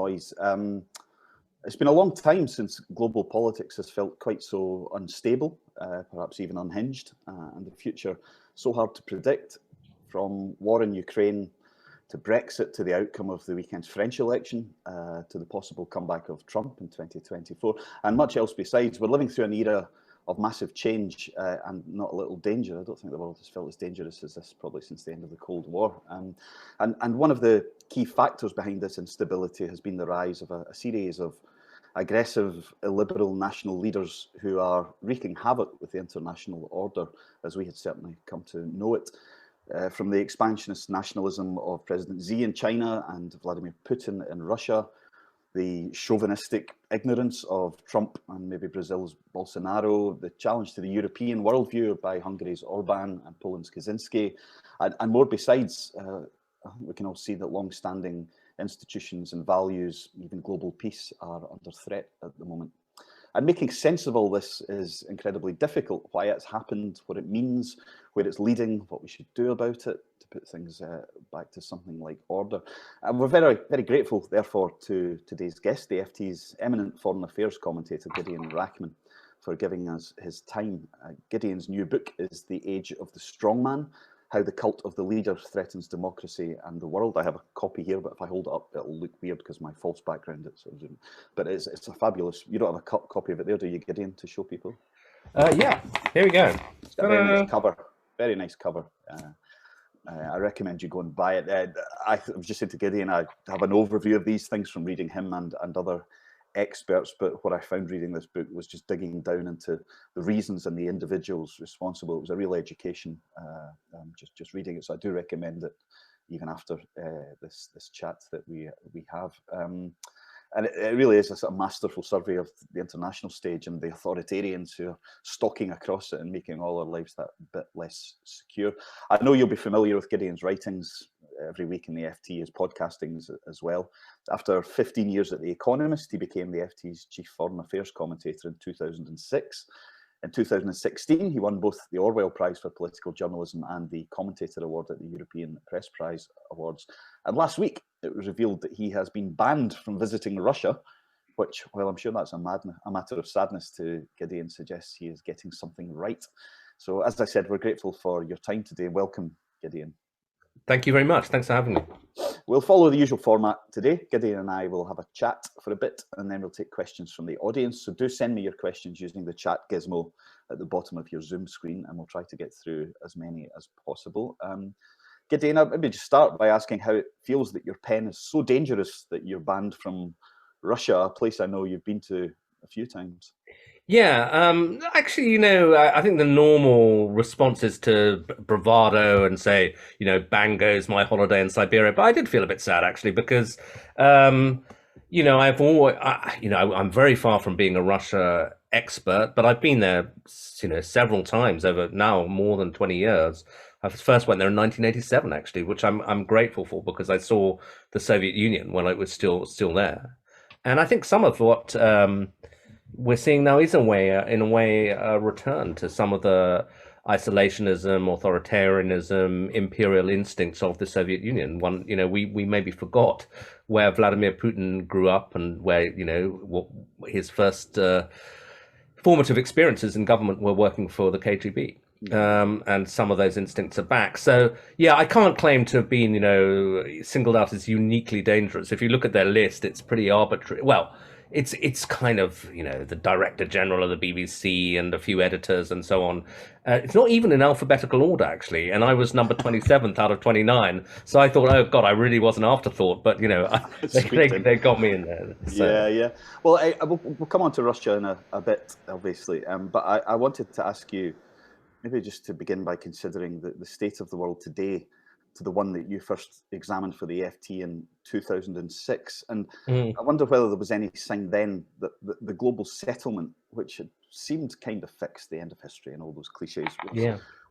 noise. It's been a long time since global politics has felt quite so unstable, perhaps even unhinged, and the future so hard to predict, from war in Ukraine to Brexit, to the outcome of the weekend's French election, to the possible comeback of Trump in 2024, and much else besides. We're living through an era of massive change and not a little danger. I don't think the world has felt as dangerous as this probably since the end of the Cold War. And one of the key factors behind this instability has been the rise of a series of aggressive illiberal national leaders who are wreaking havoc with the international order as we had certainly come to know it. From the expansionist nationalism of President Xi in China and Vladimir Putin in Russia, the chauvinistic ignorance of Trump and maybe Brazil's Bolsonaro, the challenge to the European worldview by Hungary's Orban and Poland's Kaczynski, and more besides. We can all see that long-standing institutions and values, even global peace, are under threat at the moment. And making sense of all this is incredibly difficult. Why it's happened, what it means, where it's leading, what we should do about it, to put things back to something like order. And we're very, very grateful, therefore, to today's guest, the FT's eminent foreign affairs commentator, Gideon Rachman, for giving us his time. Gideon's new book is The Age of the Strongman: How the Cult of the Leader Threatens Democracy and the World. I have a copy here, but if I hold it up, it'll look weird because my false background. But it's a fabulous. You don't have a copy of it there, do you, Gideon, to show people? Yeah, here we go. It's got a very nice cover. Very nice cover. I recommend you go and buy it. I was just saying to Gideon, I have an overview of these things from reading him and other experts, but what I found reading this book was just digging down into the reasons and the individuals responsible. It was a real education, just reading it. So I do recommend it, even after this chat that we have. And it really is a sort of masterful survey of the international stage and the authoritarians who are stalking across it and making all our lives that bit less secure. I know you'll be familiar with Gideon's writings every week in the FT, his podcastings as well. After 15 years at The Economist, he became the FT's chief foreign affairs commentator in 2006. In 2016, he won both the Orwell Prize for Political Journalism and the Commentator Award at the European Press Prize Awards. And last week, it was revealed that he has been banned from visiting Russia, which, well, I'm sure that's a matter of sadness to Gideon, suggests he is getting something right. So, as I said, we're grateful for your time today. Welcome, Gideon. Thank you very much. Thanks for having me. We'll follow the usual format today. Gideon and I will have a chat for a bit, and then we'll take questions from the audience. So do send me your questions using the chat gizmo at the bottom of your Zoom screen, and we'll try to get through as many as possible. Gideon, I'll maybe just start by asking how it feels that your pen is so dangerous that you're banned from Russia, a place I know you've been to a few times. Yeah, actually, I think the normal response is to bravado and say, bang goes my holiday in Siberia. But I did feel a bit sad, actually, because, I've always, I'm very far from being a Russia expert, but I've been there, several times over now more than 20 years. I first went there in 1987, actually, which I'm grateful for, because I saw the Soviet Union when it was still there. And I think some of what we're seeing now is in a way a return to some of the isolationism, authoritarianism, imperial instincts of the Soviet Union. We maybe forgot where Vladimir Putin grew up and where what his first formative experiences in government were working for the KGB. And some of those instincts are back. So, yeah, I can't claim to have been, singled out as uniquely dangerous. If you look at their list, it's pretty arbitrary. Well, it's kind of, the Director General of the BBC and a few editors and so on. It's not even in alphabetical order, actually. And I was number 27th out of 29. So I thought, oh, God, I really was an afterthought. But, they got me in there. So. Yeah. Well, we'll come on to Russia in a bit, obviously. But I wanted to ask you, maybe just to begin by considering the state of the world today to the one that you first examined for the FT in 2006. And I wonder whether there was any sign then that the global settlement, which had seemed kind of fixed, the end of history and all those cliches,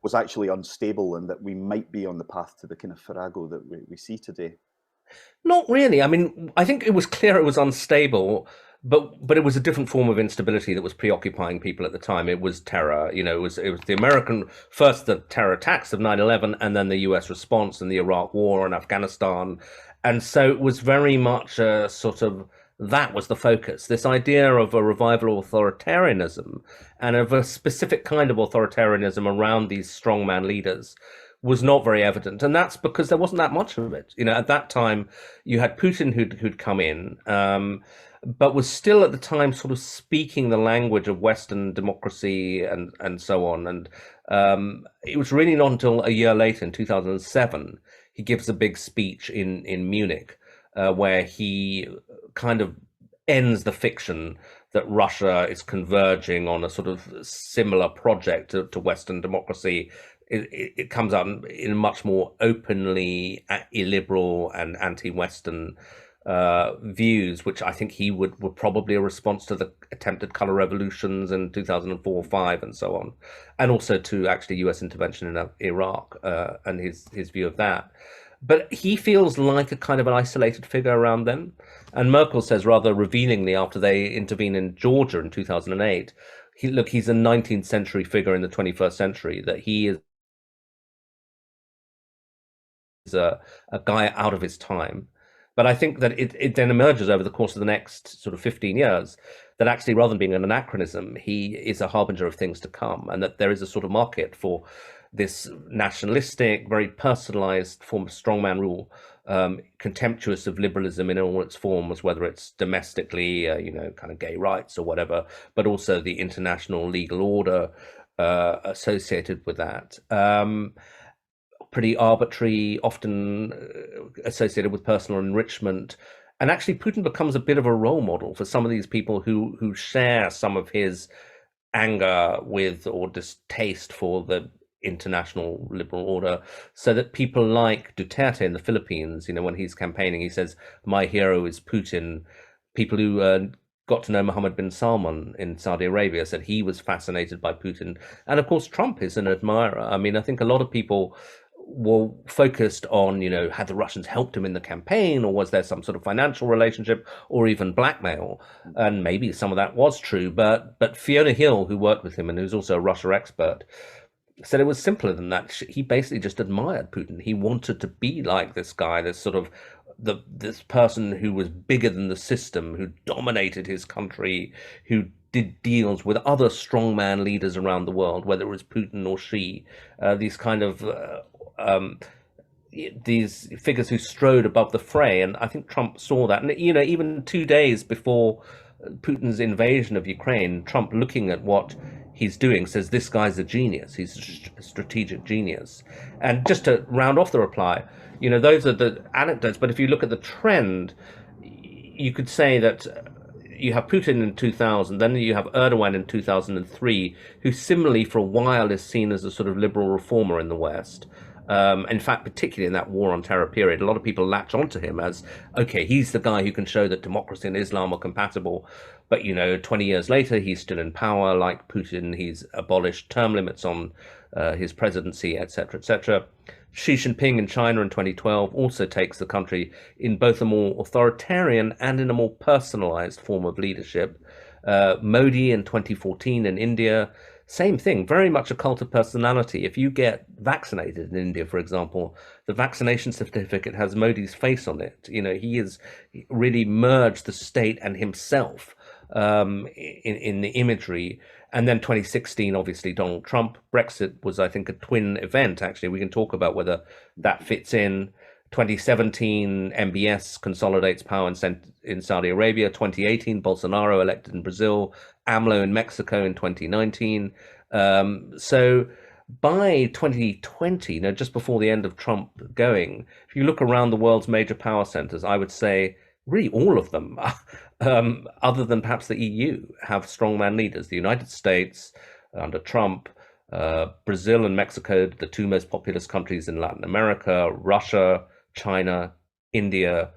was actually unstable, and that we might be on the path to the kind of farrago that we see today. Not really. I mean, I think it was clear it was unstable, but it was a different form of instability that was preoccupying people at the time. It was terror. It was the American, first the terror attacks of 9/11, and then the US response and the Iraq War and Afghanistan. And so it was very much a sort of, that was the focus. This idea of a revival of authoritarianism and of a specific kind of authoritarianism around these strongman leaders was not very evident. And that's because there wasn't that much of it. At that time, you had Putin who'd come in, but was still at the time sort of speaking the language of Western democracy and so on. And it was really not until a year later, in 2007, he gives a big speech in Munich, where he kind of ends the fiction that Russia is converging on a sort of similar project to Western democracy. It comes out in a much more openly illiberal and anti-Western views, which I think he were probably a response to the attempted color revolutions in 2004-5 and so on, and also to actually US intervention in Iraq and his view of that. But he feels like a kind of an isolated figure around then. And Merkel says rather revealingly after they intervene in Georgia in 2008, he's a 19th century figure in the 21st century, that he is a guy out of his time. But I think that it then emerges over the course of the next sort of 15 years that actually, rather than being an anachronism, he is a harbinger of things to come, and that there is a sort of market for this nationalistic, very personalized form of strongman rule, contemptuous of liberalism in all its forms, whether it's domestically, kind of gay rights or whatever, but also the international legal order associated with that. Pretty arbitrary, often associated with personal enrichment. And actually, Putin becomes a bit of a role model for some of these people who share some of his anger with or distaste for the international liberal order, so that people like Duterte in the Philippines, when he's campaigning, he says, "My hero is Putin." People who got to know Mohammed bin Salman in Saudi Arabia said he was fascinated by Putin. And of course, Trump is an admirer. I mean, I think a lot of people were focused on, had the Russians helped him in the campaign, or was there some sort of financial relationship or even blackmail? And maybe some of that was true, but Fiona Hill, who worked with him and who's also a Russia expert, said it was simpler than that. He basically just admired Putin. He wanted to be like this guy, this sort of this person who was bigger than the system, who dominated his country, who did deals with other strongman leaders around the world, whether it was Putin or Xi, these kind of these figures who strode above the fray. And I think Trump saw that. And, even 2 days before Putin's invasion of Ukraine, Trump, looking at what he's doing, says this guy's a genius. He's a strategic genius. And just to round off the reply, those are the anecdotes. But if you look at the trend, you could say that you have Putin in 2000, then you have Erdogan in 2003, who similarly for a while is seen as a sort of liberal reformer in the West. In fact, particularly in that war on terror period, a lot of people latch onto him as, okay, he's the guy who can show that democracy and Islam are compatible. But, 20 years later, he's still in power like Putin. He's abolished term limits on his presidency, etc., etc. Xi Jinping in China in 2012 also takes the country in both a more authoritarian and in a more personalized form of leadership. Modi in 2014 in India, same thing, very much a cult of personality. If you get vaccinated in India, for example, the vaccination certificate has Modi's face on it. He has really merged the state and himself in the imagery. And then 2016, obviously, Donald Trump. Brexit was, I think, a twin event, actually. We can talk about whether that fits in. 2017, MBS consolidates power in Saudi Arabia. 2018, Bolsonaro elected in Brazil. AMLO in Mexico in 2019. So by 2020, just before the end of Trump going, if you look around the world's major power centers, I would say really all of them, other than perhaps the EU, have strongman leaders. The United States under Trump, Brazil and Mexico, the two most populous countries in Latin America, Russia, China, India.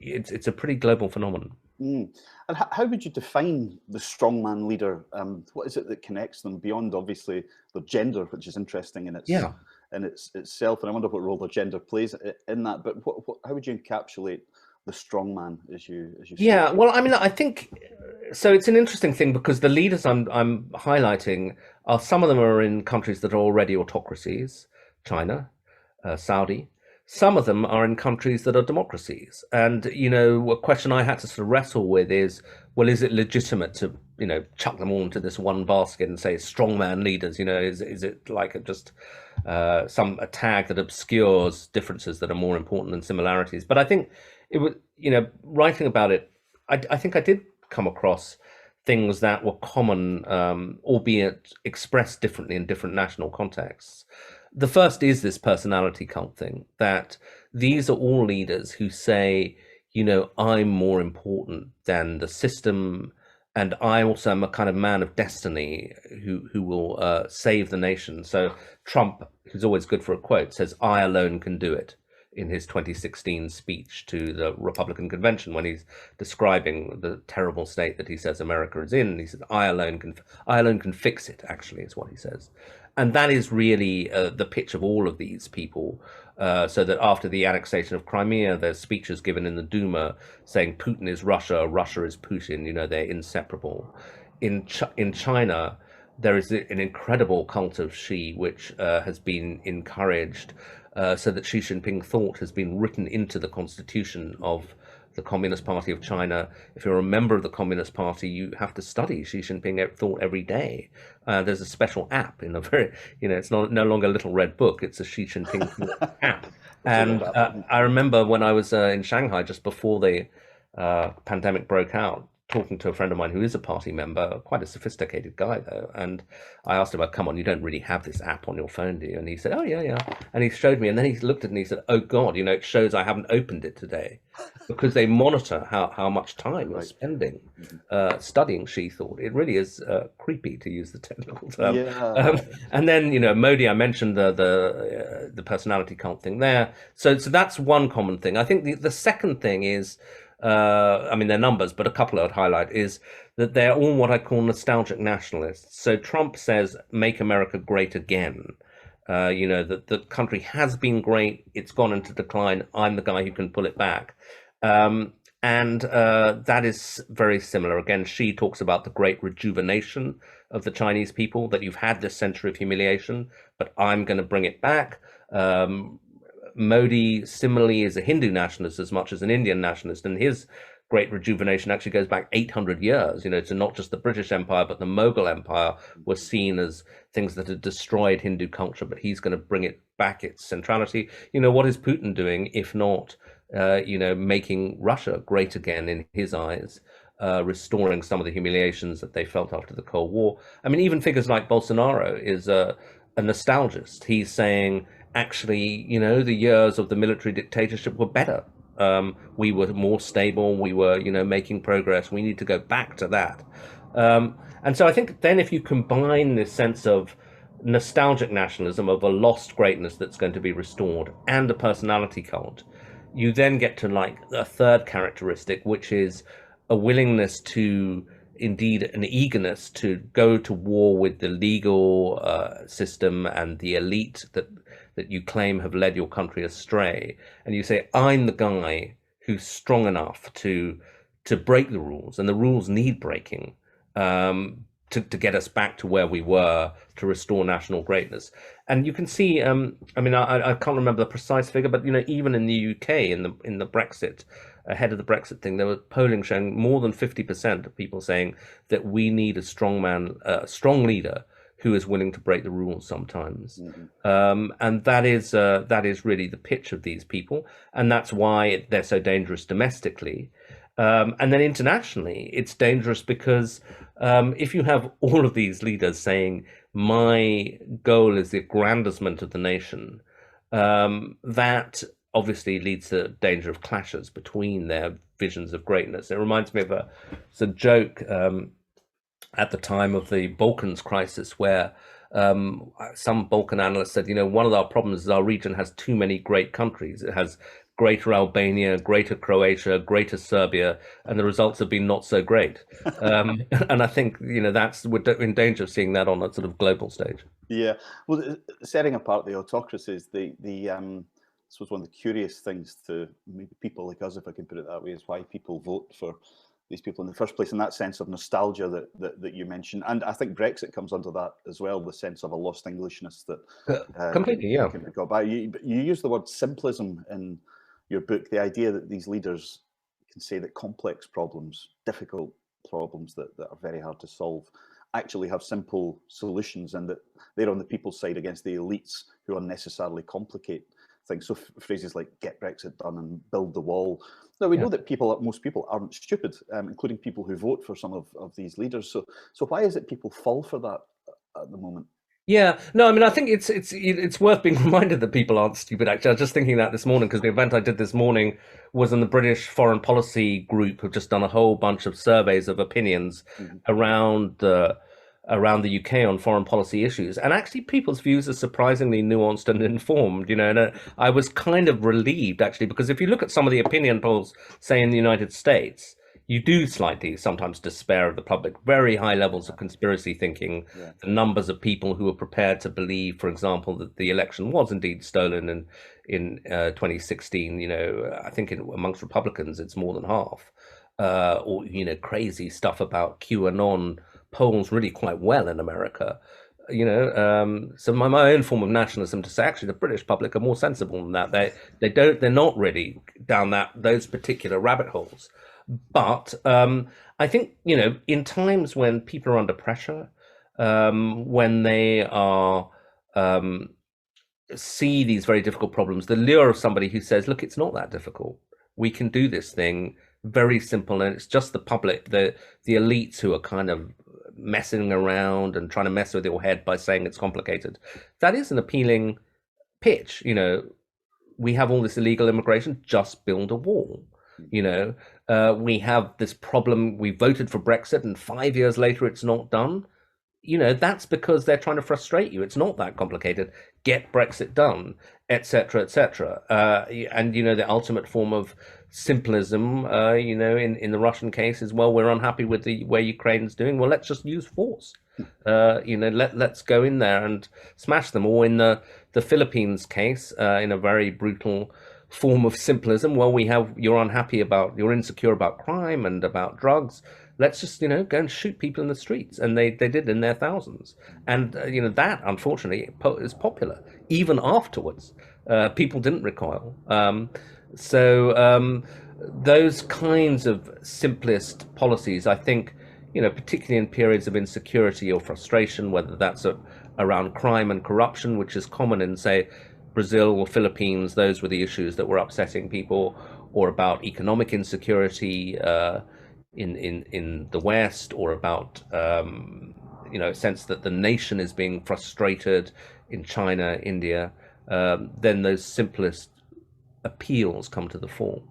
It's a pretty global phenomenon. And how would you define the strongman leader? What is it that connects them beyond, obviously, their gender, which is interesting in itself? And I wonder what role their gender plays in that. But how would you encapsulate the strongman as you Yeah, well, I mean, I think so. It's an interesting thing because the leaders I'm highlighting some of them are in countries that are already autocracies: China, Saudi. some of them are in countries that are democracies. And, a question I had to sort of wrestle with is, well, is it legitimate to, chuck them all into this one basket and say strongman leaders? Is it like just a tag that obscures differences that are more important than similarities? But I think it was, writing about it, I think I did come across things that were common, albeit expressed differently in different national contexts. The first is this personality cult thing, that these are all leaders who say, I'm more important than the system, and I also am a kind of man of destiny who will save the nation. So Trump, who's always good for a quote, says, "I alone can do it," in his 2016 speech to the Republican convention, when he's describing the terrible state that he says America is in. He said, I alone can fix it," actually, is what he says. And that is really the pitch of all of these people. So that after the annexation of Crimea, there's speeches given in the Duma saying Putin is Russia, Russia is Putin, they're inseparable. In China, there is an incredible cult of Xi, which has been encouraged, so that Xi Jinping thought has been written into the constitution of the Communist Party of China. If you're a member of the Communist Party, you have to study Xi Jinping thought every day. There's a special app in a very, it's no longer a little red book, it's a Xi Jinping app. And I remember when I was in Shanghai just before the pandemic broke out, talking to a friend of mine who is a party member, quite a sophisticated guy though, and I asked him, "Come on, you don't really have this app on your phone, do you?" And he said, "Oh yeah." And he showed me, and then he looked at it and he said, "Oh God, it shows I haven't opened it today," because they monitor how much time you're spending studying Xi thought. It really is creepy, to use the technical term. Yeah. And then Modi, I mentioned the personality cult thing there. So that's one common thing. I think the second thing is, they're numbers, but a couple I would highlight is that they're all what I call nostalgic nationalists. So Trump says, "Make America great again." That the country has been great, it's gone into decline, I'm the guy who can pull it back. And that is very similar. Again, Xi talks about the great rejuvenation of the Chinese people, that you've had this century of humiliation, but I'm going to bring it back. Modi similarly is a Hindu nationalist as much as an Indian nationalist, and his great rejuvenation actually goes back 800 years, to not just the British Empire, but the Mughal Empire was seen as things that had destroyed Hindu culture, but he's going to bring it back, its centrality. What is Putin doing if not, making Russia great again in his eyes, restoring some of the humiliations that they felt after the Cold War? Even figures like Bolsonaro is a nostalgist. He's saying, actually, the years of the military dictatorship were better. We were more stable. We were, making progress. We need to go back to that. And so I think then if you combine this sense of nostalgic nationalism, of a lost greatness that's going to be restored, and a personality cult, you then get to like a third characteristic, which is a willingness to, indeed an eagerness to go to war with the legal system and the elite that you claim have led your country astray. And you say, I'm the guy who's strong enough to break the rules, and the rules need breaking to get us back to where we were, to restore national greatness. And you can see, I can't remember the precise figure, but even in the UK, in the Brexit, ahead of the Brexit thing, there was polling showing more than 50% of people saying that we need a strong leader who is willing to break the rules sometimes. And that is really the pitch of these people, and that's why they're so dangerous domestically. And then internationally, it's dangerous because if you have all of these leaders saying, my goal is the aggrandizement of the nation, that obviously leads to danger of clashes between their visions of greatness. It reminds me of a joke at the time of the Balkans crisis, where some Balkan analysts said, one of our problems is our region has too many great countries. It has greater Albania, greater Croatia, greater Serbia, and the results have been not so great. And I think, we're in danger of seeing that on a sort of global stage. Yeah, well, setting apart the autocracies, this was one of the curious things to maybe people like us, if I can put it that way, is why people vote for these people in the first place, in that sense of nostalgia that you mentioned. And I think Brexit comes under that as well, the sense of a lost Englishness that completely, yeah. can be got by. You use the word simplism in your book, the idea that these leaders can say that complex problems, difficult problems that are very hard to solve, actually have simple solutions, and that they're on the people's side against the elites who unnecessarily complicate things. So phrases like "get Brexit done" and "build the wall." Now we know that most people aren't stupid, including people who vote for some of these leaders. So why is it people fall for that at the moment? Yeah, no, I mean, I think it's worth being reminded that people aren't stupid. Actually, I was just thinking that this morning because the event I did this morning was in the British Foreign Policy Group, who've just done a whole bunch of surveys of opinions around the UK on foreign policy issues, and actually people's views are surprisingly nuanced and informed. And I was kind of relieved actually, because if you look at some of the opinion polls, say in the United States, you do slightly sometimes despair of the public. Very high levels of conspiracy thinking. The numbers of people who are prepared to believe, for example, that the election was indeed stolen in 2016. I think amongst Republicans, it's more than half. Or crazy stuff about QAnon polls really quite well in America. So my own form of nationalism to say actually the British public are more sensible than that. They're not really down those particular rabbit holes. But I think, in times when people are under pressure, when they are see these very difficult problems, the lure of somebody who says, look, it's not that difficult. We can do this thing very simple. And it's just the public, the elites who are kind of messing around and trying to mess with your head by saying it's complicated. That is an appealing pitch. We have all this illegal immigration, just build a wall. We have this problem. We voted for Brexit and 5 years later it's not done. That's because they're trying to frustrate you. It's not that complicated. Get Brexit done, etc., etc. And the ultimate form of simplism, in the Russian case is, well, we're unhappy with the way Ukraine's doing. Well, let's just use force. Let's go in there and smash them. Or in the Philippines case, in a very brutal form of simplism, well, you're insecure about crime and about drugs. Let's just, go and shoot people in the streets. And they did in their thousands. And, that, unfortunately, is popular. Even afterwards, people didn't recoil. Those kinds of simplest policies, I think, particularly in periods of insecurity or frustration, whether that's around crime and corruption, which is common in, say, Brazil or Philippines, those were the issues that were upsetting people, or about economic insecurity in the West, or about a sense that the nation is being frustrated in China, India. Then those simplest appeals come to the fore.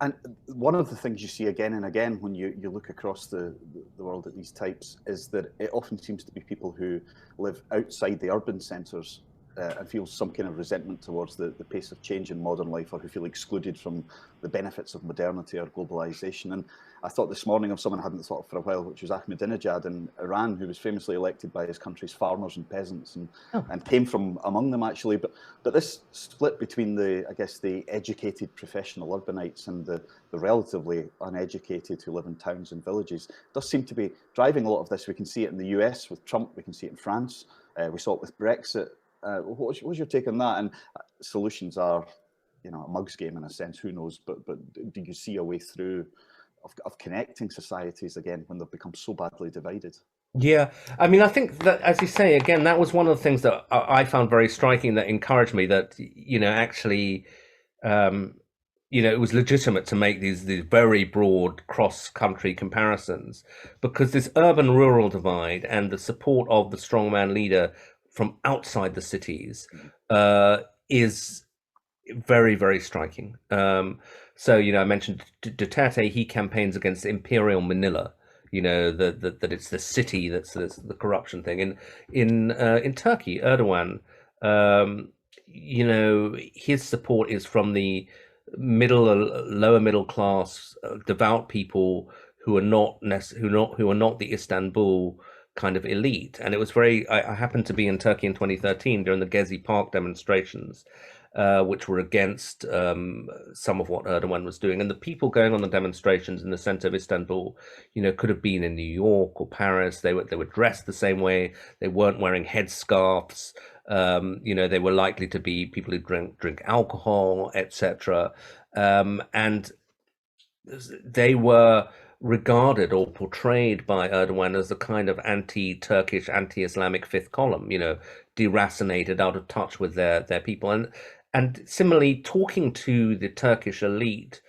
And one of the things you see again and again when you look across the world at these types is that it often seems to be people who live outside the urban centres and feel some kind of resentment towards the pace of change in modern life, or who feel excluded from the benefits of modernity or globalization. And I thought this morning of someone I hadn't thought of for a while, which was Ahmadinejad in Iran, who was famously elected by his country's farmers and peasants, and came from among them actually. But this split between the educated professional urbanites and the relatively uneducated who live in towns and villages does seem to be driving a lot of this. We can see it in the US with Trump, we can see it in France, we saw it with Brexit. What's your take on that? And solutions are, a mug's game in a sense. Who knows? But do you see a way through of connecting societies again when they've become so badly divided? Yeah, I mean, I think that, as you say, again, that was one of the things that I found very striking, that encouraged me, that actually, it was legitimate to make these very broad cross-country comparisons, because this urban-rural divide and the support of the strongman leader from outside the cities is very, very striking. So, I mentioned Duterte. He campaigns against imperial Manila. That it's the city that's the corruption thing. In Turkey, Erdogan, his support is from the lower middle class, devout people who are not the Istanbul kind of elite. And it was I happened to be in Turkey in 2013 during the Gezi Park demonstrations. which were against some of what Erdogan was doing. And the people going on the demonstrations in the center of Istanbul, could have been in New York or Paris. They were dressed the same way. They weren't wearing headscarves. They were likely to be people who drink alcohol, etc. And they were regarded or portrayed by Erdogan as a kind of anti-Turkish, anti-Islamic fifth column, deracinated, out of touch with their people. And similarly, talking to the Turkish elite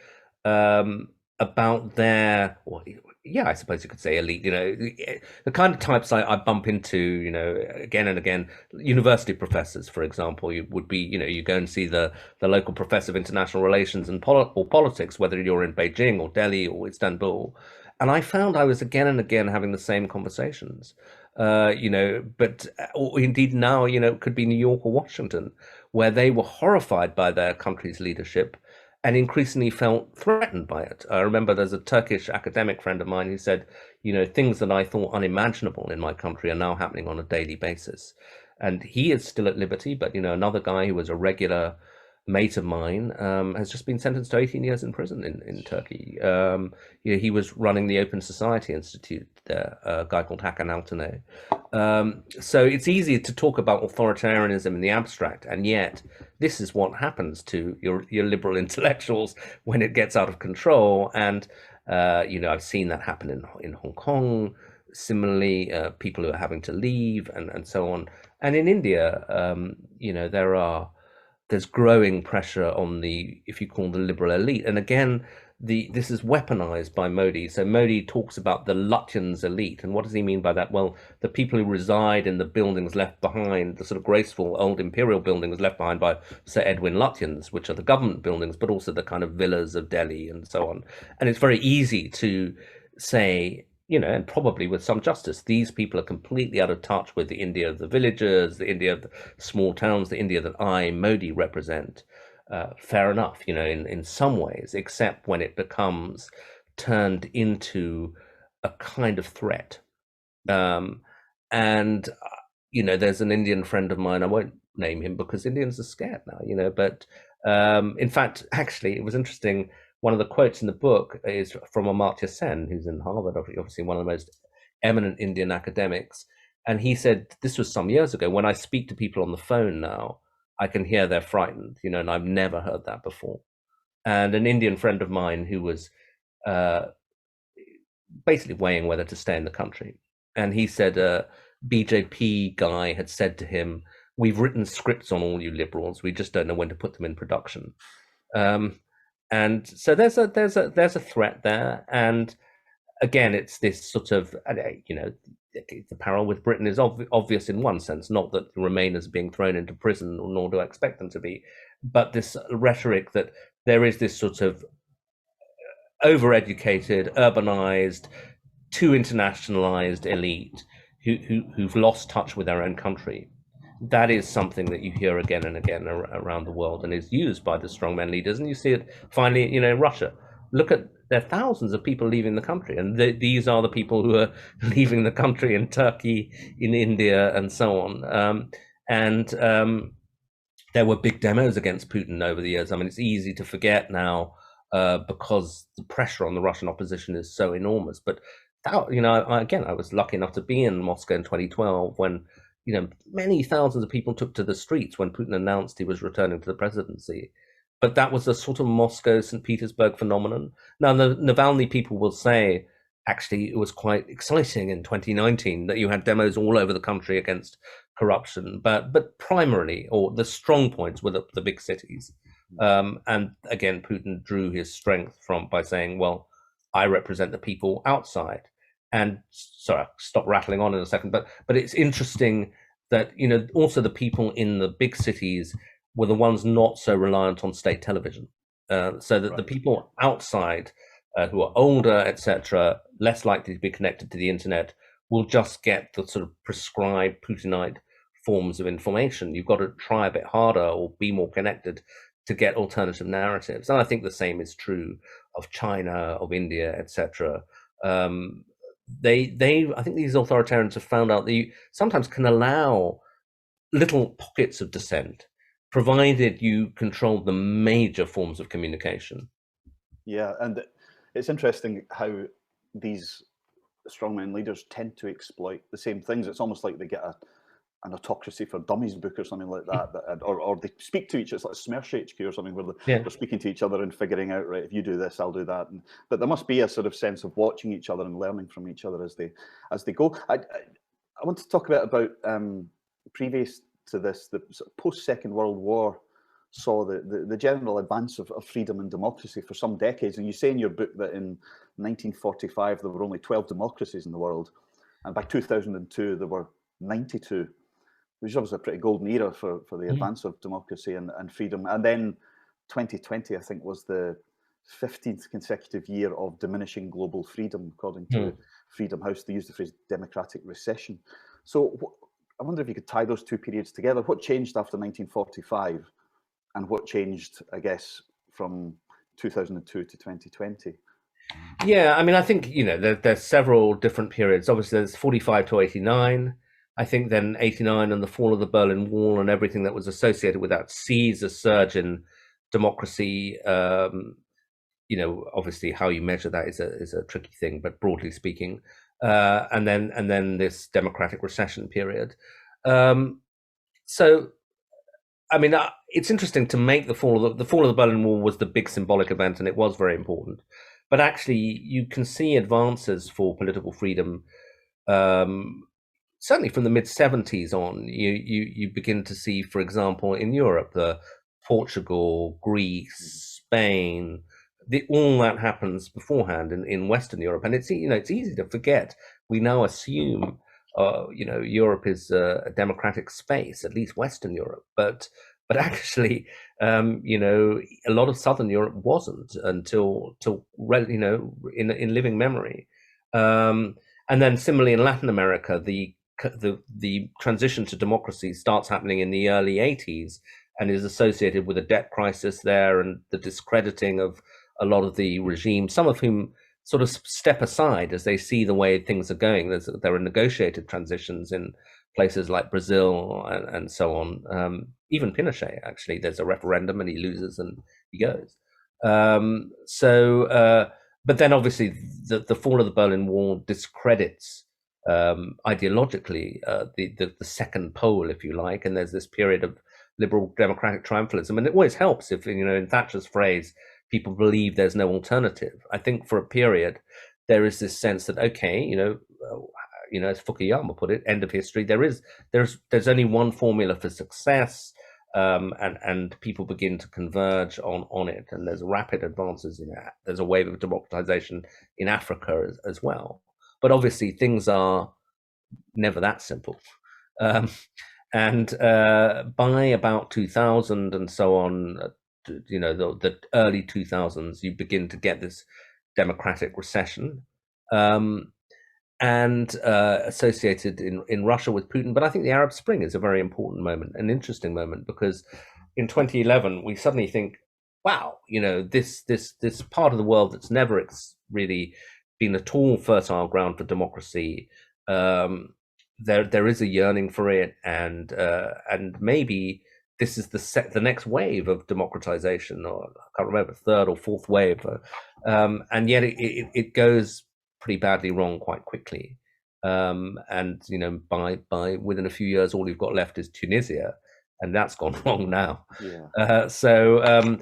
about their, well, yeah, I suppose you could say elite, the kind of types I bump into, again and again, university professors, for example, would be, you go and see the local professor of international relations and or politics, whether you're in Beijing or Delhi or Istanbul. And I found I was again and again having the same conversations, but or indeed now, it could be New York or Washington, where they were horrified by their country's leadership and increasingly felt threatened by it. I remember there's a Turkish academic friend of mine who said, things that I thought unimaginable in my country are now happening on a daily basis. And he is still at liberty, but, another guy who was a regular mate of mine has just been sentenced to 18 years in prison in Turkey. He was running the Open Society Institute there, a guy called Hakan Altunay. So it's easy to talk about authoritarianism in the abstract, and yet this is what happens to your liberal intellectuals when it gets out of control. And I've seen that happen in Hong Kong. Similarly, people who are having to leave and so on. And in India, there's growing pressure on if you call the liberal elite. And again, this is weaponized by Modi. So Modi talks about the Lutyens elite. And what does he mean by that? Well, the people who reside in the buildings left behind, the sort of graceful old imperial buildings left behind by Sir Edwin Lutyens, which are the government buildings, but also the kind of villas of Delhi and so on. And it's very easy to say, and probably with some justice, these people are completely out of touch with the India of the villagers, the India of the small towns, the India that I, Modi, represent. Fair enough, in some ways, except when it becomes turned into a kind of threat. And there's an Indian friend of mine, I won't name him because Indians are scared now, but in fact, actually, it was interesting. One of the quotes in the book is from Amartya Sen, who's in Harvard, obviously one of the most eminent Indian academics. And he said, this was some years ago, when I speak to people on the phone now, I can hear they're frightened, and I've never heard that before. And an Indian friend of mine who was basically weighing whether to stay in the country. And he said a BJP guy had said to him, we've written scripts on all you liberals, we just don't know when to put them in production. And so there's a threat there, and again, it's this sort of the parallel with Britain is obvious in one sense, not that the Remainers are being thrown into prison, nor do I expect them to be, but this rhetoric that there is this sort of overeducated, urbanized, too internationalized elite who've lost touch with their own country. That is something that you hear again and again around the world and is used by the strongman leaders. And you see it finally, in Russia. Look at, there are thousands of people leaving the country. And these are the people who are leaving the country in Turkey, in India, and so on. There were big demos against Putin over the years. I mean, it's easy to forget now because the pressure on the Russian opposition is so enormous. But, I was lucky enough to be in Moscow in 2012 when many thousands of people took to the streets when Putin announced he was returning to the presidency. But that was a sort of Moscow, St. Petersburg phenomenon. Now, the Navalny people will say, actually, it was quite exciting in 2019 that you had demos all over the country against corruption. But primarily, or the strong points were the big cities. And again, Putin drew his strength by saying, well, I represent the people outside. And sorry, I'll stop rattling on in a second, but it's interesting that, also the people in the big cities were the ones not so reliant on state television. So that the people outside who are older, etc., less likely to be connected to the internet, will just get the sort of prescribed Putinite forms of information. You've got to try a bit harder or be more connected to get alternative narratives. And I think the same is true of China, of India, etc. I think these authoritarians have found out that you sometimes can allow little pockets of dissent, provided you control the major forms of communication. Yeah, and it's interesting how these strongman leaders tend to exploit the same things. It's almost like they get an autocracy for dummies book or something like that, or they speak to each other. It's like Smersh HQ or something, where Yeah. they're speaking to each other and figuring out, right, if you do this, I'll do that. But there must be a sort of sense of watching each other and learning from each other as they go. I want to talk about previous to this, the sort of post-Second World War saw the general advance of freedom and democracy for some decades. And you say in your book that in 1945 there were only 12 democracies in the world, and by 2002 there were 92, which was a pretty golden era for the advance of democracy and freedom. And then 2020, I think, was the 15th consecutive year of diminishing global freedom, according to Freedom House. They used the phrase democratic recession. So I wonder if you could tie those two periods together. What changed after 1945, and what changed, I guess, from 2002 to 2020? Yeah, I mean, I think, there's several different periods. Obviously, there's 45 to 89. I think then 89 and the fall of the Berlin Wall and everything that was associated with that sees a surge in democracy. Obviously, how you measure that is a tricky thing, but broadly speaking, and then this democratic recession period. So, I mean, it's interesting to make the fall of the Berlin Wall was the big symbolic event, and it was very important. But actually, you can see advances for political freedom. Certainly from the mid 70s on, you begin to see, for example, in Europe, the Portugal, Greece, Spain, all that happens beforehand in Western Europe, and it's easy to forget. We now assume Europe is a democratic space, at least Western Europe, but actually, a lot of Southern Europe wasn't until in living memory. And then similarly in Latin America, the transition to democracy starts happening in the early 80s and is associated with a debt crisis there and the discrediting of a lot of the regime, some of whom sort of step aside as they see the way things are going. There are negotiated transitions in places like Brazil and so on. Even Pinochet, actually, there's a referendum and he loses and he goes. But then obviously the fall of the Berlin Wall discredits ideologically the second pole, if you like, and there's this period of liberal democratic triumphalism. And it always helps if, in Thatcher's phrase, people believe there's no alternative. I think for a period, there is this sense that, okay, as Fukuyama put it, end of history. There's only one formula for success, and people begin to converge on it. And there's rapid advances in that. There's a wave of democratization in Africa as well. But obviously, things are never that simple. And by about 2000 and so on, the early 2000s, you begin to get this democratic recession, and associated in Russia with Putin. But I think the Arab Spring is a very important moment, an interesting moment, because in 2011 we suddenly think, wow, this part of the world that's never really been at all fertile ground for democracy. There is a yearning for it, and maybe this is the next wave of democratization, or I can't remember, third or fourth wave, and yet it goes pretty badly wrong quite quickly. And by within a few years, all you've got left is Tunisia, and that's gone wrong now. Yeah. So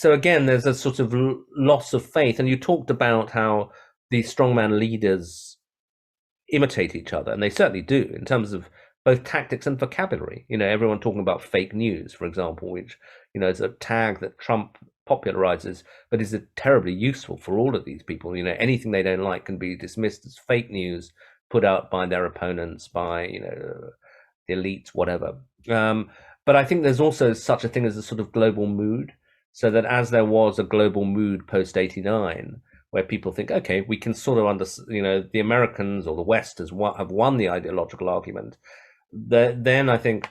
again, there's a sort of loss of faith, and you talked about how these strongman leaders imitate each other, and they certainly do in terms of both tactics and vocabulary. Everyone talking about fake news, for example, which is a tag that Trump popularizes, but is terribly useful for all of these people. Anything they don't like can be dismissed as fake news, put out by their opponents, by the elites, whatever. But I think there's also such a thing as a sort of global mood, so that as there was a global mood post 89, where people think, okay, we can sort of the Americans or the West have won the ideological argument. Then I think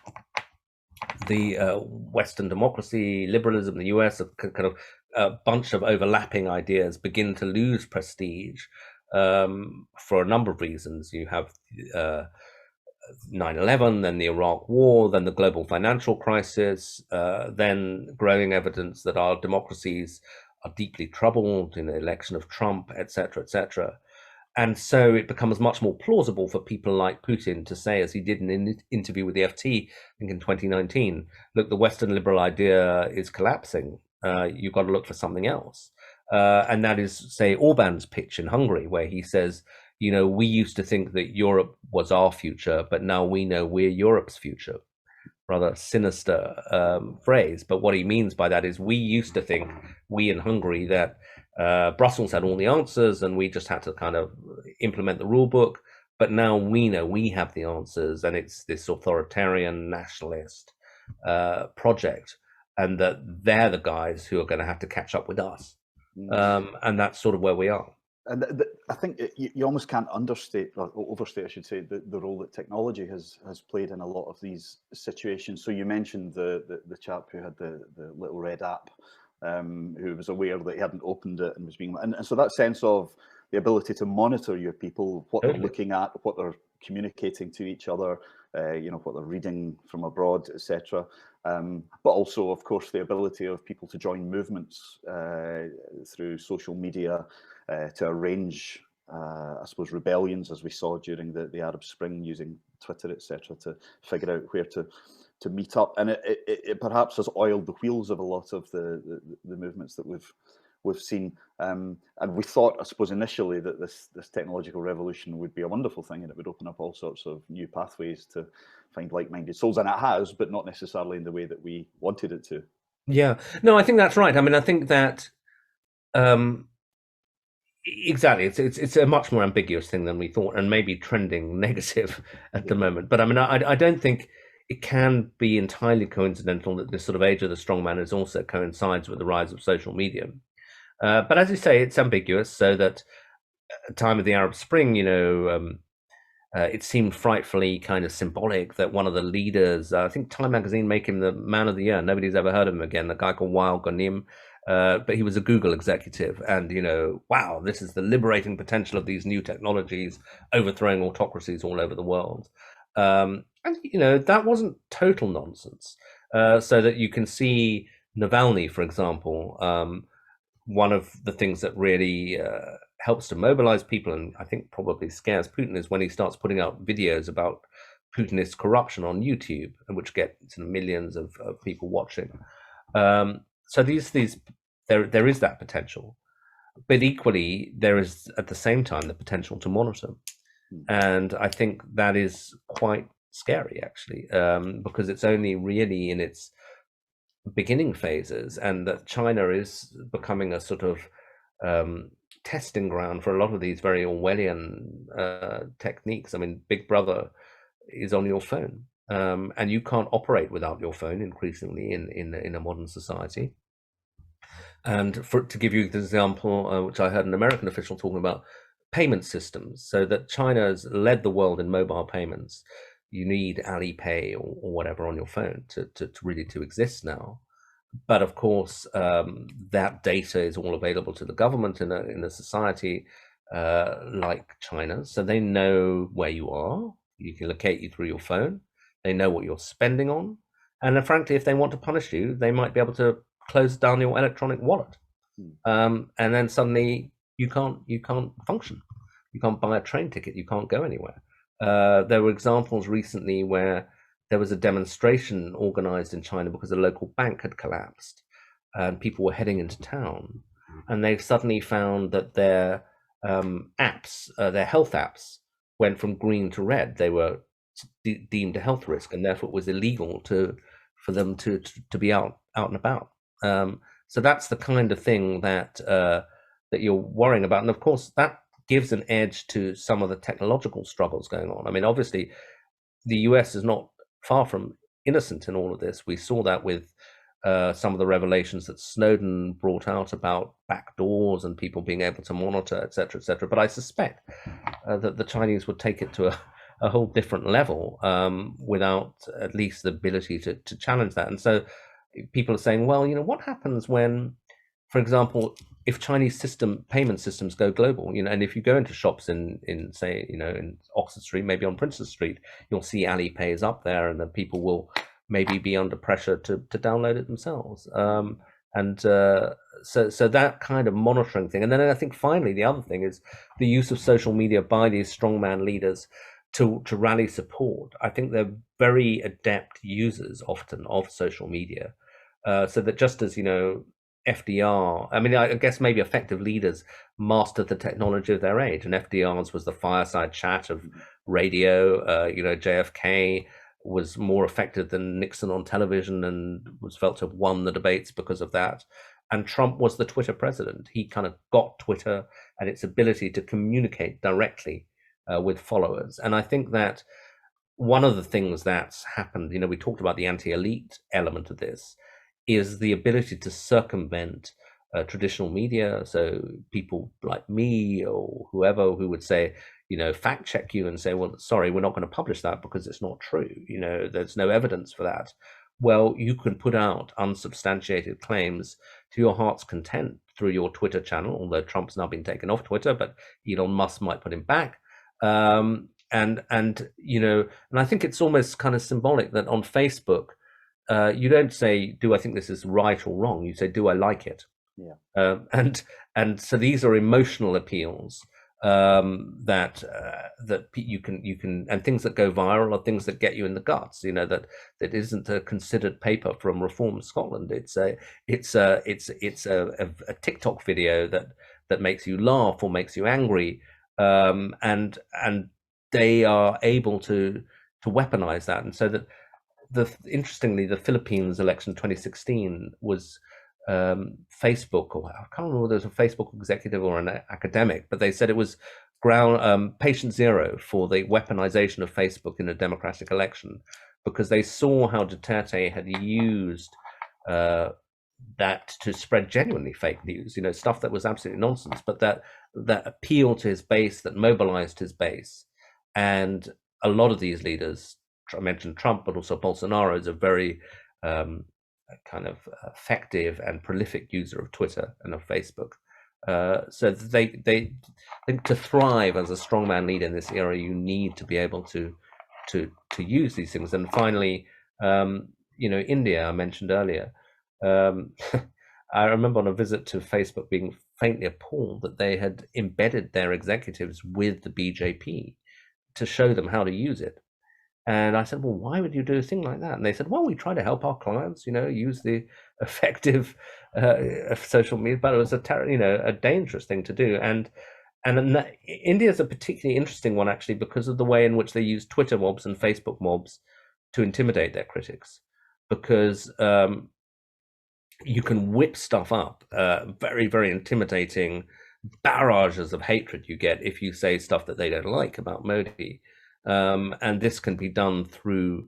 the Western democracy, liberalism, the US, a kind of a bunch of overlapping ideas begin to lose prestige for a number of reasons. You have 9/11, then the Iraq War, then the global financial crisis, then growing evidence that our democracies are deeply troubled in the election of Trump, etc., etc. And so it becomes much more plausible for people like Putin to say, as he did in an interview with the FT, I think in 2019, look, the Western liberal idea is collapsing. You've got to look for something else. And that is, say, Orban's pitch in Hungary, where he says, we used to think that Europe was our future, but now we know we're Europe's future. Rather sinister phrase. But what he means by that is we used to think, we in Hungary, that Brussels had all the answers and we just had to kind of implement the rule book. But now we know we have the answers, and it's this authoritarian nationalist project, and that they're the guys who are going to have to catch up with us. And that's sort of where we are. And I think you almost can't understate or overstate, I should say, the role that technology has played in a lot of these situations. So you mentioned the chap who had the little red app, who was aware that he hadn't opened it and was being, and so that sense of the ability to monitor your people, what they're looking at, what they're communicating to each other, what they're reading from abroad, etc. But also, of course, the ability of people to join movements through social media, to arrange, I suppose, rebellions, as we saw during the Arab Spring, using Twitter, etc., to figure out where to meet up. And it perhaps has oiled the wheels of a lot of the movements that we've seen. And we thought, I suppose, initially that this technological revolution would be a wonderful thing, and it would open up all sorts of new pathways to find like-minded souls, and it has, but not necessarily in the way that we wanted it to. Yeah, no, I think that's right. I mean, I think that exactly, it's a much more ambiguous thing than we thought, and maybe trending negative at the moment. But I mean, I don't think it can be entirely coincidental that this sort of age of the strongman is also coincides with the rise of social media. But as you say, it's ambiguous, so that at the time of the Arab Spring, it seemed frightfully kind of symbolic that one of the leaders, I think Time magazine make him the man of the year. Nobody's ever heard of him again, the guy called Wael Ghanem. But he was a Google executive, and wow, this is the liberating potential of these new technologies overthrowing autocracies all over the world. And that wasn't total nonsense. So that you can see Navalny, for example, one of the things that really helps to mobilize people, and I think probably scares Putin, is when he starts putting out videos about Putinist corruption on YouTube, which get millions of people watching. So there is that potential, but equally there is at the same time the potential to monitor, and I think that is quite scary actually, because it's only really in its beginning phases, and that China is becoming a sort of testing ground for a lot of these very Orwellian techniques. I mean, Big Brother is on your phone. And you can't operate without your phone increasingly in a modern society. And to give you the example, which I heard an American official talking about, payment systems, so that China has led the world in mobile payments. You need Alipay or whatever on your phone to really exist now. But of course, that data is all available to the government in a society like China, so they know where you are. You can locate you through your phone. They know what you're spending on, and frankly, if they want to punish you, they might be able to close down your electronic wallet, and then suddenly you can't function. You can't buy a train ticket. You can't go anywhere. There were examples recently where there was a demonstration organized in China because a local bank had collapsed, and people were heading into town, and they suddenly found that their apps, their health apps, went from green to red. They were deemed a health risk, and therefore it was illegal for them to be out and about. So that's the kind of thing that you're worrying about, and of course that gives an edge to some of the technological struggles going on. I mean, obviously, the US is not far from innocent in all of this. We saw that with some of the revelations that Snowden brought out about backdoors and people being able to monitor, et cetera, et cetera. But I suspect that the Chinese would take it to a whole different level without at least the ability to challenge that. And so people are saying, well, what happens when for example, if Chinese payment systems go global, and if you go into shops in say, in Oxford Street, maybe on Princes Street, you'll see Alipay is up there, and then people will maybe be under pressure to download it themselves. So that kind of monitoring thing. And then I think finally the other thing is the use of social media by these strongman leaders to rally support. I think they're very adept users often of social media. So that just as, FDR, I mean, I guess maybe effective leaders mastered the technology of their age, and FDR's was the fireside chat of radio. JFK was more effective than Nixon on television and was felt to have won the debates because of that. And Trump was the Twitter president. He kind of got Twitter and its ability to communicate directly with followers. And I think that one of the things that's happened, we talked about the anti-elite element of this, is the ability to circumvent traditional media. So people like me or whoever who would say, fact check you and say, well, sorry, we're not going to publish that because it's not true. There's no evidence for that. Well, you can put out unsubstantiated claims to your heart's content through your Twitter channel, although Trump's now been taken off Twitter, but Elon Musk might put him back. And I think it's almost kind of symbolic that on Facebook, you don't say, do I think this is right or wrong? You say, do I like it? Yeah. And so these are emotional appeals that you can, and things that go viral are things that get you in the guts. That isn't a considered paper from Reform Scotland. It's a TikTok video that makes you laugh or makes you angry, and they are able to weaponize that, and so that. Interestingly, the Philippines election 2016 was Facebook, or I can't remember whether it was a Facebook executive or an academic, but they said it was patient zero for the weaponization of Facebook in a democratic election, because they saw how Duterte had used that to spread genuinely fake news, stuff that was absolutely nonsense, but that appealed to his base, that mobilized his base. And a lot of these leaders, I mentioned Trump, but also Bolsonaro is a very kind of effective and prolific user of Twitter and of Facebook. So they think to thrive as a strongman leader in this era, you need to be able to use these things. And finally, India, I mentioned earlier. I remember on a visit to Facebook being faintly appalled that they had embedded their executives with the BJP to show them how to use it. And I said, well, why would you do a thing like that? And they said, well, we try to help our clients, use the effective social media, but it was a dangerous thing to do. And India is a particularly interesting one, actually, because of the way in which they use Twitter mobs and Facebook mobs to intimidate their critics, because you can whip stuff up, very, very intimidating barrages of hatred you get if you say stuff that they don't like about Modi. And this can be done through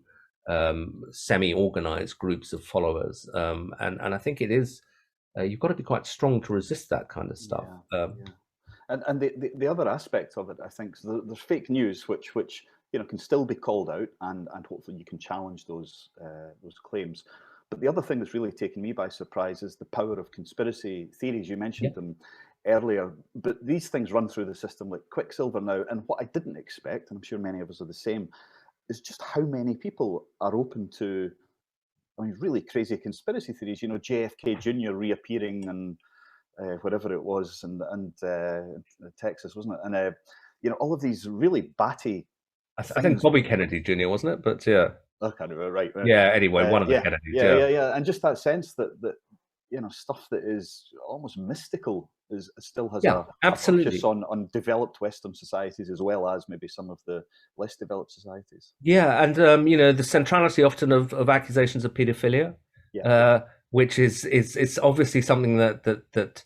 semi-organized groups of followers. And I think it is, you've got to be quite strong to resist that kind of stuff. Yeah. And the other aspect of it, I think, is there's fake news, which can still be called out, and hopefully you can challenge those claims. But the other thing that's really taken me by surprise is the power of conspiracy theories. You mentioned them earlier, but these things run through the system like quicksilver now. And what I didn't expect, and I'm sure many of us are the same, is just how many people are open to, really crazy conspiracy theories. JFK Jr. reappearing and wherever it was, and Texas, wasn't it? And all of these really batty. I think Bobby Kennedy Jr., wasn't it? But yeah. I can't remember, right. Yeah. Anyway, one of the Kennedys. Yeah, and just that sense that stuff that is almost mystical still has a focus on developed Western societies, as well as maybe some of the less developed societies. Yeah, and the centrality often of accusations of paedophilia, which is obviously something that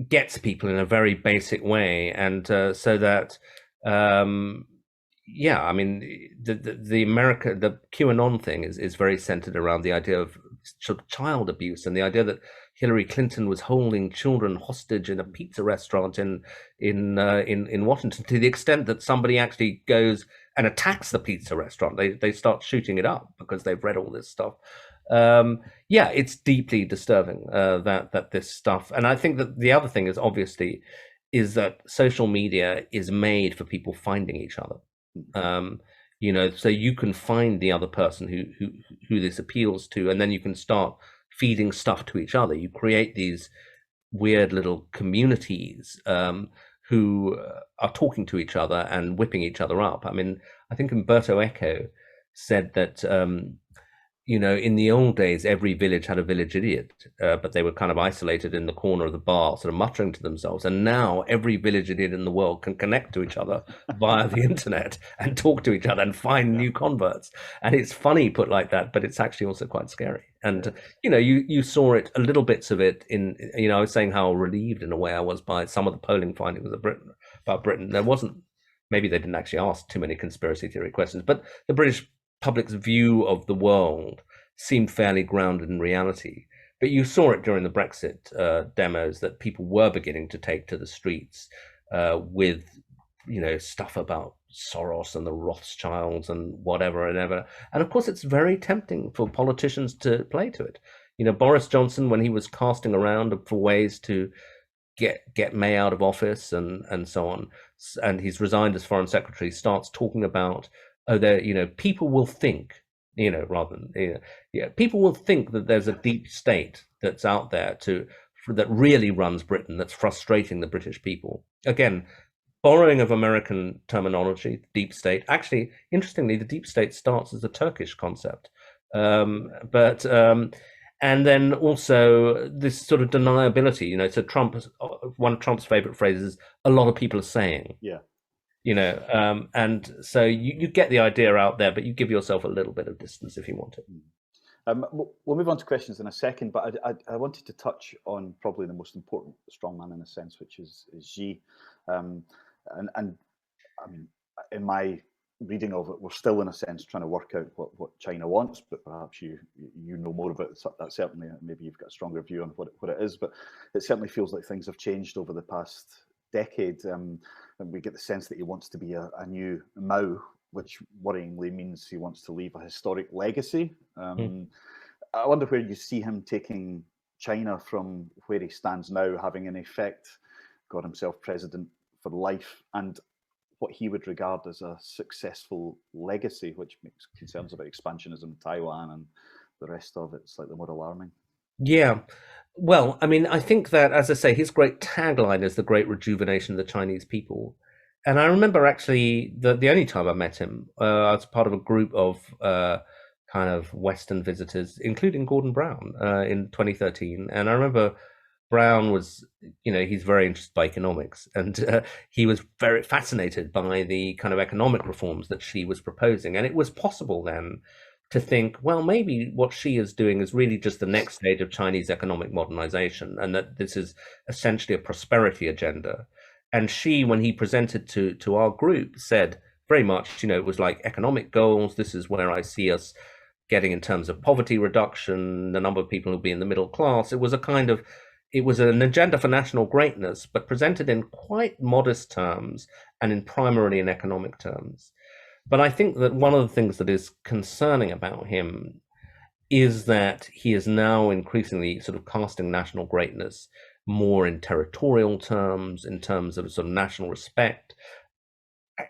gets people in a very basic way, and so that. The QAnon thing is very centered around the idea of child abuse, and the idea that Hillary Clinton was holding children hostage in a pizza restaurant in Washington, to the extent that somebody actually goes and attacks the pizza restaurant. They start shooting it up because they've read all this stuff. Yeah, it's deeply disturbing that this stuff. And I think that the other thing is obviously is that social media is made for people finding each other. So you can find the other person who this appeals to, and then you can start feeding stuff to each other. You create these weird little communities who are talking to each other and whipping each other up. I mean, I think Umberto Eco said that in the old days, every village had a village idiot, but they were kind of isolated in the corner of the bar, sort of muttering to themselves. And now every village idiot in the world can connect to each other via the internet and talk to each other and find new converts. And it's funny put like that, but it's actually also quite scary. And, you saw it, a little bits of it in, I was saying how relieved in a way I was by some of the polling findings about Britain. There wasn't, maybe they didn't actually ask too many conspiracy theory questions, but the British public's view of the world seemed fairly grounded in reality. But you saw it during the Brexit demos that people were beginning to take to the streets with, stuff about Soros and the Rothschilds and whatever and ever. And of course, it's very tempting for politicians to play to it. Boris Johnson, when he was casting around for ways to get May out of office and so on, and he's resigned as foreign secretary, starts talking about, people will think, rather than, people will think that there's a deep state that's out there that really runs Britain, that's frustrating the British people. Again, borrowing of American terminology, deep state. Actually, interestingly, the deep state starts as a Turkish concept. And then also this sort of deniability, so one of Trump's favorite phrases, a lot of people are saying. Yeah. And so you get the idea out there, but you give yourself a little bit of distance if you want to. We'll move on to questions in a second, but I wanted to touch on probably the most important strongman in a sense, which is Xi. And I mean, in my reading of it, we're still in a sense trying to work out what China wants, but perhaps you know more about that. Certainly, maybe you've got a stronger view on what it is, but it certainly feels like things have changed over the past decade. And we get the sense that he wants to be a new Mao, which worryingly means he wants to leave a historic legacy. I wonder where you see him taking China from where he stands now, having in effect got himself president for life, and what he would regard as a successful legacy, which makes concerns about expansionism, Taiwan, and the rest of it slightly more alarming. Yeah. Well, I mean, I think that, as I say, his great tagline is the great rejuvenation of the Chinese people. And I remember actually the only time I met him, I was part of a group of kind of Western visitors, including Gordon Brown, in 2013. And I remember Brown was, he's very interested by economics, and he was very fascinated by the kind of economic reforms that Xi was proposing. And it was possible then to think, well, maybe what Xi is doing is really just the next stage of Chinese economic modernization, and that this is essentially a prosperity agenda. And Xi, when he presented to our group, said very much, it was like economic goals. This is where I see us getting in terms of poverty reduction, the number of people who'll be in the middle class. It was an agenda for national greatness, but presented in quite modest terms and primarily in economic terms. But I think that one of the things that is concerning about him is that he is now increasingly sort of casting national greatness more in territorial terms, in terms of sort of national respect.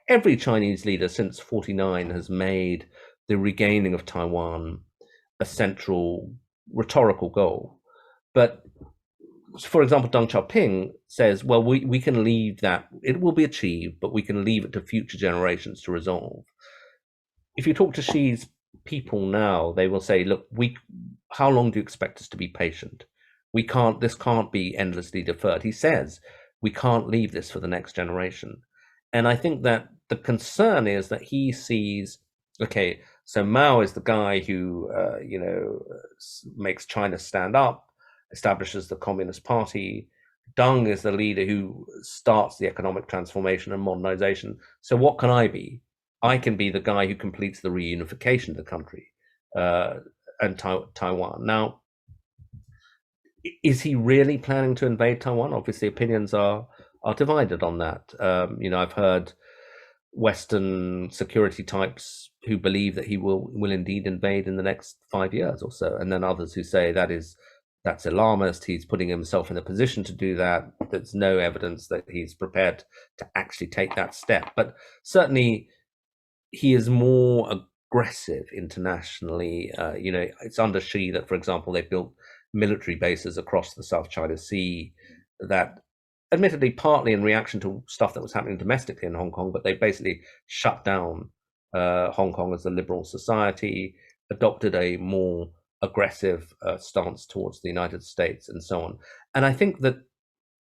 Every Chinese leader since 1949 has made the regaining of Taiwan a central rhetorical goal. But for example, Deng Xiaoping says, well, we can leave that, it will be achieved, but we can leave it to future generations to resolve. If you talk to Xi's people now, they will say, look, how long do you expect us to be patient? This can't be endlessly deferred. He says, we can't leave this for the next generation. And I think that the concern is that he sees, okay, so Mao is the guy who, makes China stand up, establishes the Communist Party. Deng is the leader who starts the economic transformation and modernization. So what can I be? I can be the guy who completes the reunification of the country and Taiwan. Now, is he really planning to invade Taiwan? Obviously, opinions are divided on that. I've heard Western security types who believe that he will indeed invade in the next 5 years or so, and then others who say that's alarmist. He's putting himself in a position to do that. There's no evidence that he's prepared to actually take that step. But certainly, he is more aggressive internationally. It's under Xi that, for example, they built military bases across the South China Sea that, admittedly, partly in reaction to stuff that was happening domestically in Hong Kong, but they basically shut down Hong Kong as a liberal society, adopted a more aggressive stance towards the United States, and so on. And I think that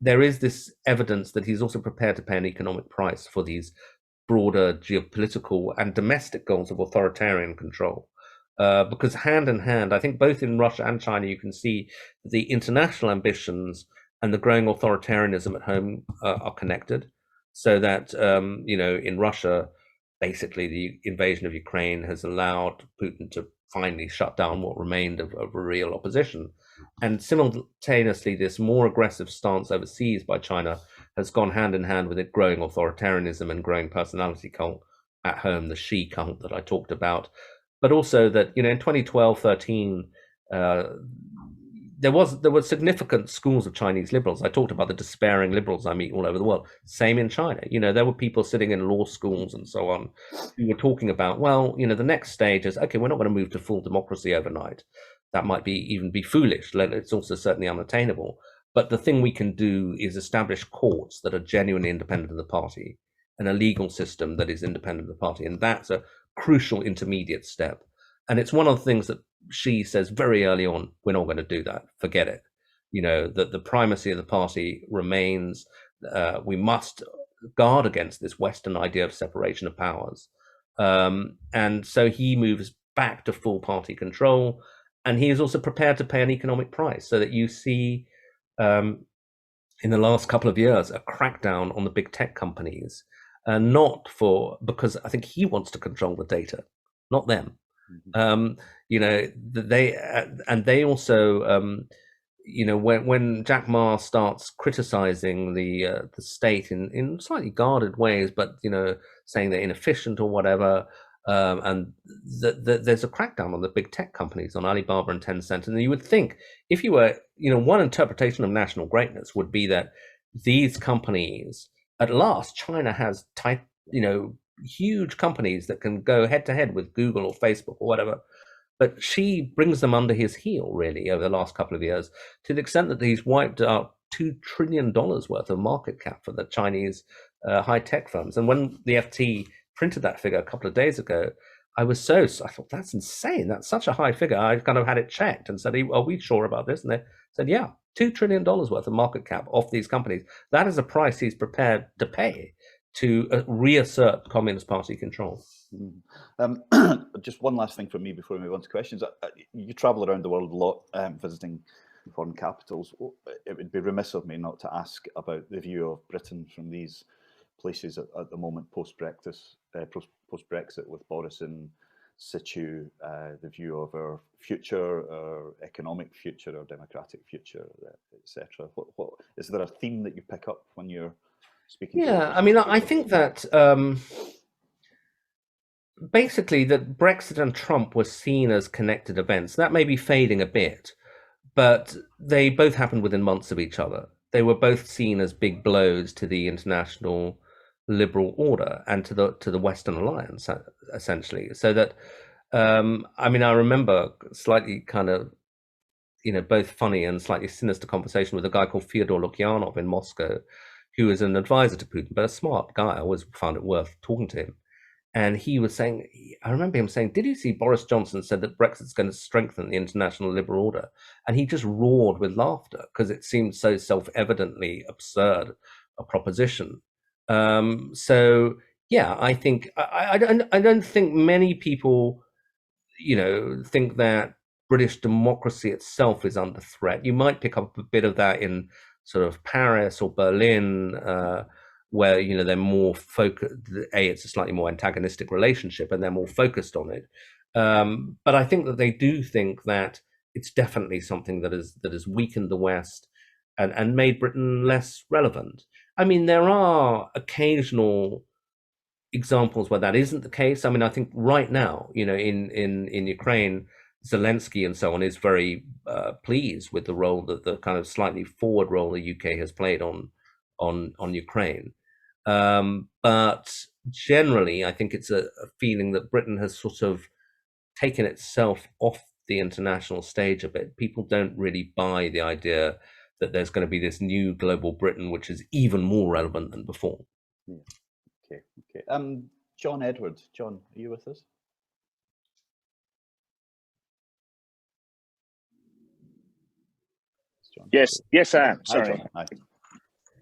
there is this evidence that he's also prepared to pay an economic price for these broader geopolitical and domestic goals of authoritarian control. Because hand in hand, I think both in Russia and China, you can see the international ambitions and the growing authoritarianism at home are connected. So that, in Russia, basically the invasion of Ukraine has allowed Putin to finally shut down what remained of a real opposition. And simultaneously, this more aggressive stance overseas by China has gone hand in hand with it growing authoritarianism and growing personality cult at home, the Xi cult that I talked about. But also that, in 2012, 13, there were significant schools of Chinese liberals. I talked about the despairing liberals I meet all over the world. Same in China. There were people sitting in law schools and so on who were talking about, well, the next stage is, okay, we're not going to move to full democracy overnight. That might even be foolish. It's also certainly unattainable. But the thing we can do is establish courts that are genuinely independent of the party and a legal system that is independent of the party. And that's a crucial intermediate step. And it's one of the things that Xi says very early on, we're not going to do that. Forget it. That the primacy of the party remains. We must guard against this Western idea of separation of powers. And so he moves back to full party control. And he is also prepared to pay an economic price, so that you see in the last couple of years a crackdown on the big tech companies, because I think he wants to control the data, not them. They also, when Jack Ma starts criticizing the state in slightly guarded ways, but saying they're inefficient or whatever, and there's a crackdown on the big tech companies, on Alibaba and Tencent. And you would think, if you were, one interpretation of national greatness would be that these companies, at last, China has huge companies that can go head to head with Google or Facebook or whatever. But Xi brings them under his heel, really, over the last couple of years, to the extent that he's wiped out $2 trillion worth of market cap for the Chinese high-tech firms. And when the FT printed that figure a couple of days ago, I thought, that's insane. That's such a high figure. I kind of had it checked and said, are we sure about this? And they said, yeah, $2 trillion worth of market cap off these companies. That is a price he's prepared to pay to reassert Communist Party control. Just one last thing from me before we move on to questions. You travel around the world a lot, visiting foreign capitals. It would be remiss of me not to ask about the view of Britain from these places at the moment, post-Brexit, with Boris in situ, the view of our future, our economic future, our democratic future, etc. What is there a theme that you pick up when you're speaking? Yeah, I think that basically that Brexit and Trump were seen as connected events. That may be fading a bit, but they both happened within months of each other. They were both seen as big blows to the international liberal order and to the Western alliance, essentially. So that, I remember slightly kind of, both funny and slightly sinister conversation with a guy called Fyodor Lukyanov in Moscow, who was an advisor to Putin, but a smart guy. I always found it worth talking to him. And he was saying, I remember him saying, did you see Boris Johnson said that Brexit's going to strengthen the international liberal order? And he just roared with laughter because it seemed so self-evidently absurd a proposition. So, yeah, I think, I don't think many people, think that British democracy itself is under threat. You might pick up a bit of that in sort of Paris or Berlin, where they're more focused. It's a slightly more antagonistic relationship, and they're more focused on it. But I think that they do think that it's definitely something that has weakened the West and made Britain less relevant. There are occasional examples where that isn't the case. I mean, I think right now, in Ukraine, Zelensky and so on is very pleased with the role that the kind of slightly forward role the UK has played on Ukraine. But generally, I think it's a feeling that Britain has sort of taken itself off the international stage a bit. People don't really buy the idea that there's going to be this new global Britain, which is even more relevant than before. Yeah. Okay. John Edwards. John, are you with us? John. Yes, I am. Sorry.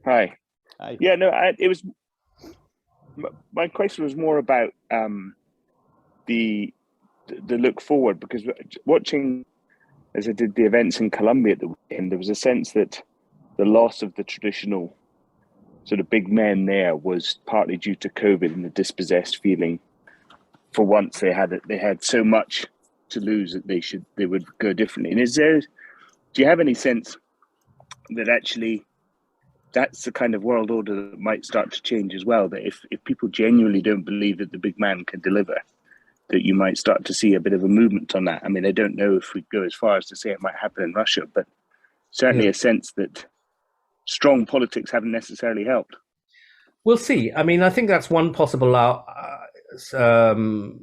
Hi. Yeah, no, it was. My question was more about the look forward, because watching, as I did the events in Colombia at the weekend, there was a sense that the loss of the traditional sort of big men there was partly due to COVID and the dispossessed feeling. For once, they had so much to lose that they would go differently. And do you have any sense that actually that's the kind of world order that might start to change as well? That if people genuinely don't believe that the big man can deliver, that you might start to see a bit of a movement on that. I mean, I don't know if we'd go as far as to say it might happen in Russia, but certainly a sense that strong politics haven't necessarily helped. We'll see. I mean, I think that's one possible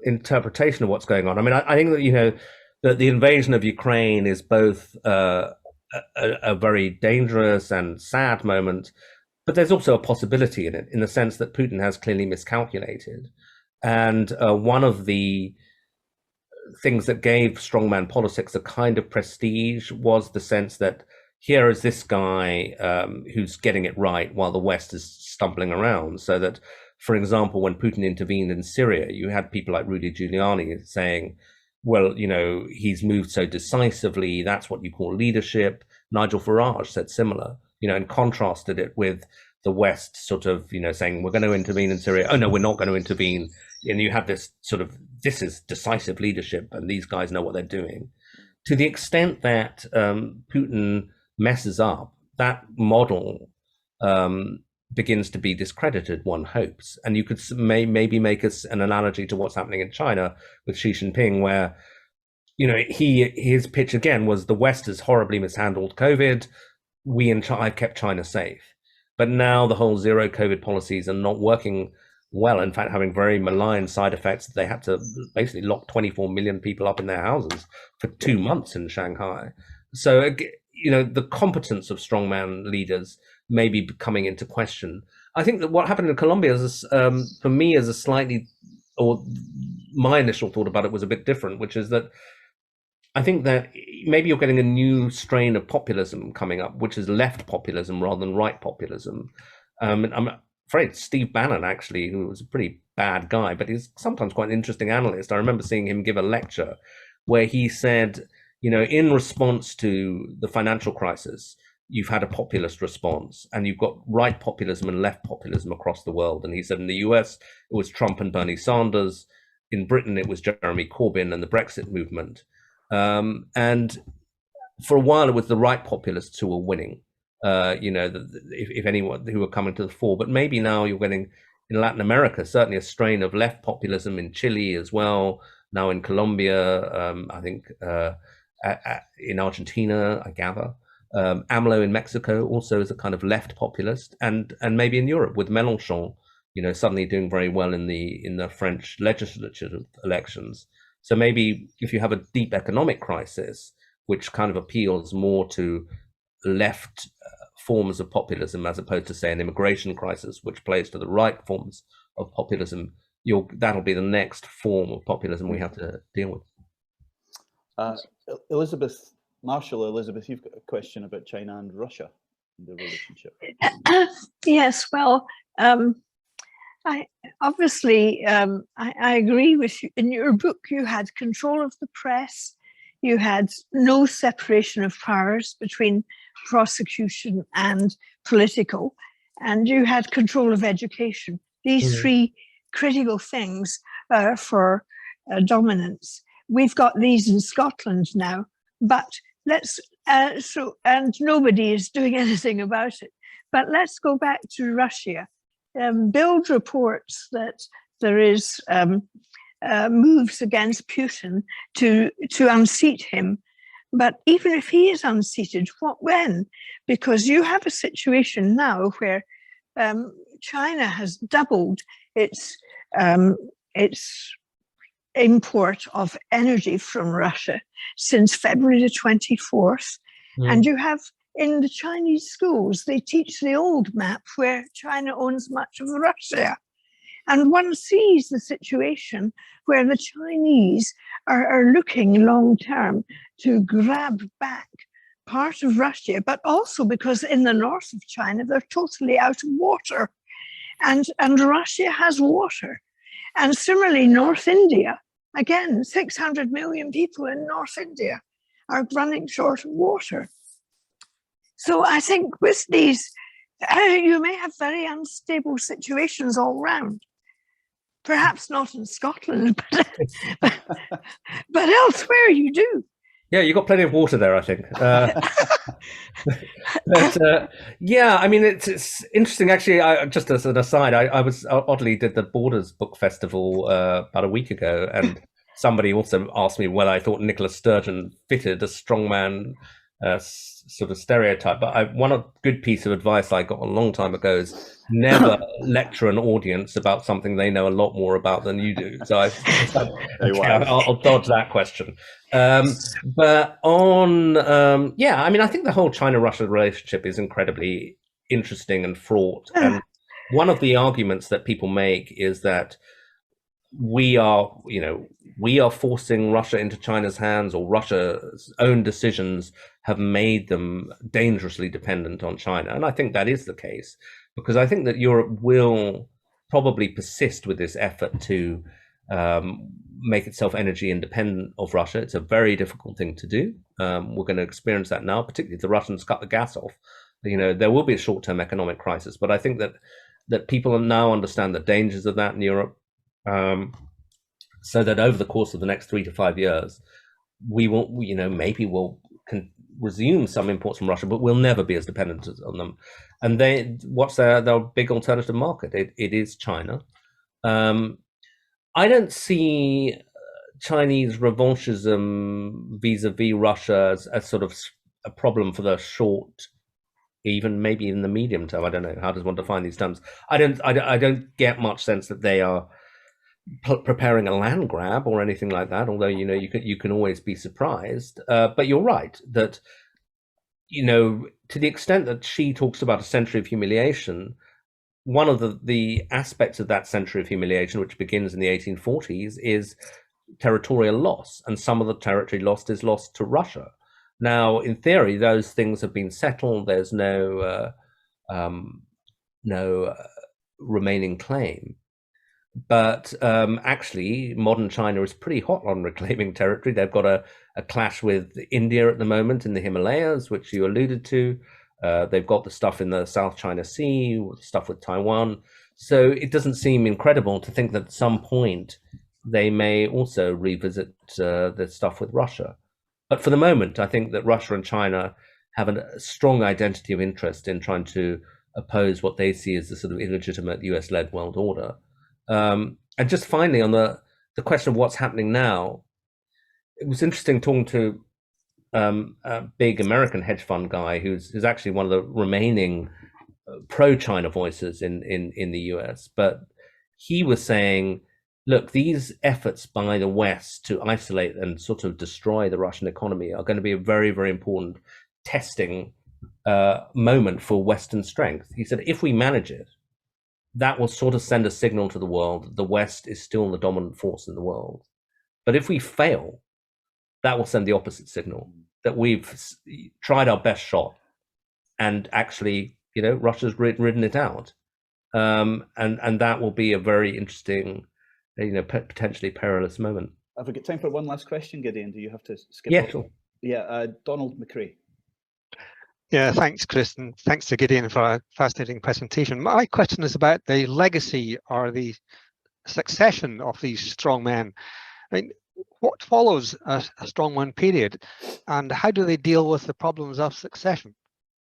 interpretation of what's going on. I mean, I think that, that the invasion of Ukraine is both a very dangerous and sad moment, but there's also a possibility in it, in the sense that Putin has clearly miscalculated. And one of the things that gave strongman politics a kind of prestige was the sense that here is this guy who's getting it right while the West is stumbling around. So that, for example, when Putin intervened in Syria, you had people like Rudy Giuliani saying, well, he's moved so decisively, that's what you call leadership. Nigel Farage said similar, and contrasted it with the West sort of, saying, we're going to intervene in Syria. Oh, no, we're not going to intervene. And you have this sort of, this is decisive leadership, and these guys know what they're doing. To the extent that Putin messes up, that model begins to be discredited, one hopes. And you could maybe make an analogy to what's happening in China with Xi Jinping, where, his pitch again was the West has horribly mishandled COVID. We in China kept China safe. But now the whole zero COVID policies are not working well, in fact, having very malign side effects. They had to basically lock 24 million people up in their houses for 2 months in Shanghai. So, the competence of strongman leaders may be coming into question. I think that what happened in Colombia is, for me, is a slightly, or my initial thought about it was a bit different, which is that I think that maybe you're getting a new strain of populism coming up, which is left populism rather than right populism. And I'm afraid Steve Bannon, actually, who was a pretty bad guy, but he's sometimes quite an interesting analyst. I remember seeing him give a lecture where he said, in response to the financial crisis, you've had a populist response, and you've got right populism and left populism across the world. And he said in the US, it was Trump and Bernie Sanders. In Britain, it was Jeremy Corbyn and the Brexit movement. And for a while, it was the right populists who were winning, if anyone, who were coming to the fore. But maybe now you're getting, in Latin America, certainly a strain of left populism in Chile as well, now in Colombia, I think in Argentina, I gather. AMLO in Mexico also is a kind of left populist, and maybe in Europe with Mélenchon, suddenly doing very well in the French legislative elections. So maybe if you have a deep economic crisis, which kind of appeals more to left forms of populism as opposed to, say, an immigration crisis, which plays to the right forms of populism, that'll be the next form of populism we have to deal with. Elizabeth, you've got a question about China and Russia and the relationship. Yes, well, I agree with you. In your book, you had control of the press, you had no separation of powers between prosecution and political, and you had control of education. These three critical things for dominance. We've got these in Scotland now, but and nobody is doing anything about it. But let's go back to Russia. Bild reports that there is moves against Putin to unseat him. But even if he is unseated, what when? Because you have a situation now where China has doubled its import of energy from Russia since February the 24th. And you have in the Chinese schools, they teach the old map where China owns much of Russia. And one sees the situation where the Chinese are looking long term to grab back part of Russia, but also because in the north of China, they're totally out of water. And Russia has water. And similarly, North India, again, 600 million people in North India are running short of water. So I think with these, you may have very unstable situations all round. Perhaps not in Scotland, but elsewhere you do. Yeah, you've got plenty of water there, I think. But yeah, I mean, it's interesting. Actually, just as an aside, I was oddly did the Borders Book Festival about a week ago, and somebody also asked me whether I thought Nicola Sturgeon fitted a strongman sort of stereotype. But one good piece of advice I got a long time ago is never lecture an audience about something they know a lot more about than you do. So I'll dodge that question. But on, yeah, I mean, I think the whole China-Russia relationship is incredibly interesting and fraught. And one of the arguments that people make is that we are forcing Russia into China's hands, or Russia's own decisions have made them dangerously dependent on China. And I think that is the case, because I think that Europe will probably persist with this effort to make itself energy independent of Russia. It's a very difficult thing to do. We're going to experience that now, particularly if the Russians cut the gas off. There will be a short-term economic crisis, but I think that people now understand the dangers of that in Europe. So that over the course of the next 3 to 5 years, we will, maybe we'll resume some imports from Russia, but we'll never be as dependent on them. And what's their big alternative market? It is China. I don't see Chinese revanchism vis-a-vis Russia as sort of a problem for the short, even maybe in the medium term. I don't know, how does one define these terms? I don't get much sense that they are preparing a land grab or anything like that, although you can always be surprised. But you're right that to the extent that Xi talks about a century of humiliation, one of the aspects of that century of humiliation, which begins in the 1840s, is territorial loss, and some of the territory lost is lost to Russia. Now, in theory, those things have been settled. There's no remaining claim. But actually, modern China is pretty hot on reclaiming territory. They've got a clash with India at the moment in the Himalayas, which you alluded to. They've got the stuff in the South China Sea, stuff with Taiwan. So it doesn't seem incredible to think that at some point they may also revisit the stuff with Russia. But for the moment, I think that Russia and China have a strong identity of interest in trying to oppose what they see as the sort of illegitimate US-led world order. And just finally, on the question of what's happening now, it was interesting talking to a big American hedge fund guy who's actually one of the remaining pro-China voices in the US. But he was saying, look, these efforts by the West to isolate and sort of destroy the Russian economy are going to be a very, very important testing moment for Western strength. He said, if we manage it, that will sort of send a signal to the world that the West is still the dominant force in the world. But if we fail, that will send the opposite signal, that we've tried our best shot and actually, Russia's ridden it out. And that will be a very interesting, potentially perilous moment. Have we got time for one last question, Gideon? Do you have to skip? Yeah, sure. Yeah, Donald McCrae. Yeah, thanks, Chris, and thanks to Gideon for a fascinating presentation. My question is about the legacy or the succession of these strong men. I mean, what follows a strongman period, and how do they deal with the problems of succession?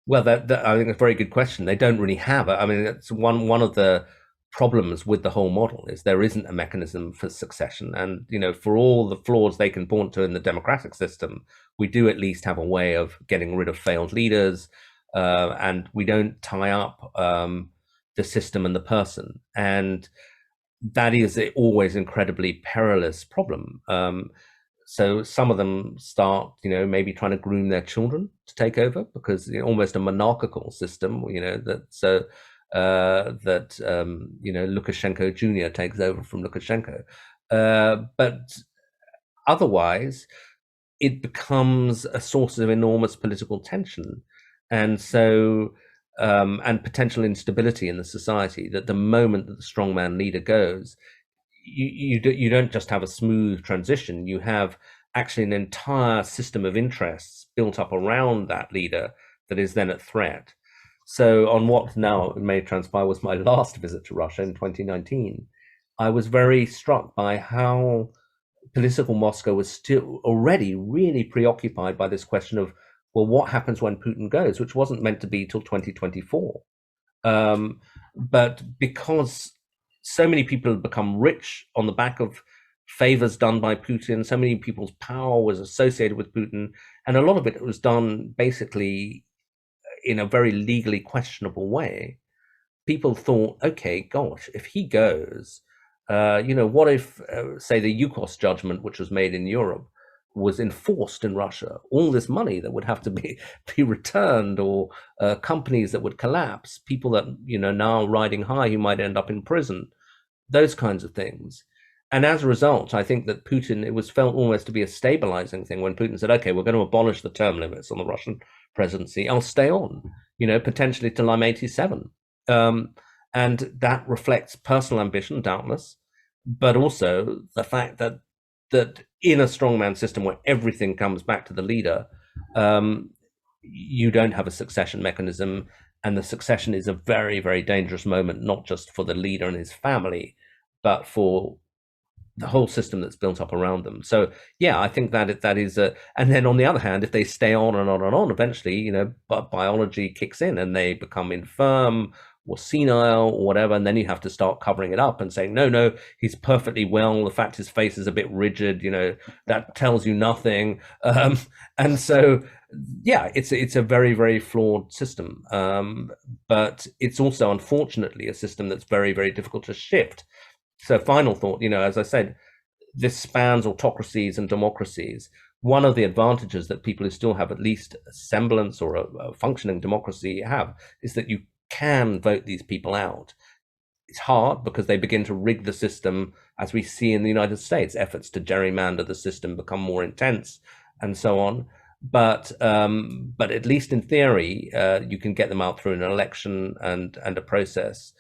Well, that I think that's a very good question. They don't really have it. I mean, it's one of the problems with the whole model is there isn't a mechanism for succession. And, for all the flaws they can point to in the democratic system, we do at least have a way of getting rid of failed leaders, and we don't tie up the system and the person. And that is always incredibly perilous problem. So some of them start, maybe trying to groom their children to take over, because almost a monarchical system, Lukashenko Jr. takes over from Lukashenko. But otherwise, it becomes a source of enormous political tension. And so, and potential instability in the society, that the moment that the strongman leader goes, you don't just have a smooth transition, you have actually an entire system of interests built up around that leader that is then at threat. So on what now may transpire was my last visit to Russia in 2019, I was very struck by how political Moscow was still already really preoccupied by this question of, well, what happens when Putin goes, which wasn't meant to be till 2024. But because so many people had become rich on the back of favors done by Putin, so many people's power was associated with Putin, and a lot of it was done basically in a very legally questionable way. People thought, okay, gosh, if he goes, what if, say, the Yukos judgment, which was made in Europe, was enforced in Russia? All this money that would have to be returned, or companies that would collapse, people that, now riding high who might end up in prison, those kinds of things. And as a result, I think that Putin, it was felt almost to be a stabilizing thing when Putin said, okay, we're going to abolish the term limits on the Russian presidency. I'll stay on, potentially till I'm 87. And that reflects personal ambition, doubtless, but also the fact that in a strongman system where everything comes back to the leader, you don't have a succession mechanism, and the succession is a very, very dangerous moment, not just for the leader and his family, but for the whole system that's built up around them. So yeah, I think that is a, and then on the other hand, if they stay on and on and on, eventually, biology kicks in and they become infirm or senile or whatever, and then you have to start covering it up and saying, no, he's perfectly well. The fact his face is a bit rigid, that tells you nothing. And so, yeah, it's a very, very flawed system. But it's also, unfortunately, a system that's very, very difficult to shift. So final thought, as I said, this spans autocracies and democracies. One of the advantages that people who still have at least a semblance or a functioning democracy have is that you can vote these people out. It's hard because they begin to rig the system, as we see in the United States. Efforts to gerrymander the system become more intense and so on. But at least in theory, you can get them out through an election and a process.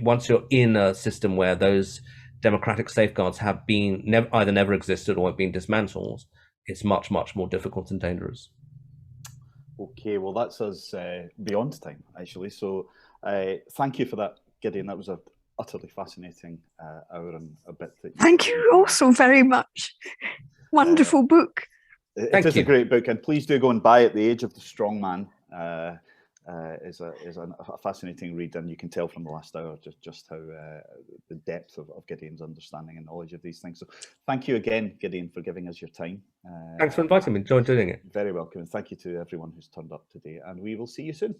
Once you're in a system where those democratic safeguards have been either never existed or have been dismantled, it's much, much more difficult and dangerous. Okay, well, that's us beyond time, actually. So thank you for that, Gideon. That was an utterly fascinating hour and a bit. Thank you also very much. Wonderful book. It is a great book, and please do go and buy it. The Age of the Strong Man is a fascinating read, and you can tell from the last hour just how the depth of Gideon's understanding and knowledge of these things. So thank you again, Gideon, for giving us your time. Thanks for inviting me. Enjoyed doing it. Very welcome, and thank you to everyone who's turned up today, and we will see you soon.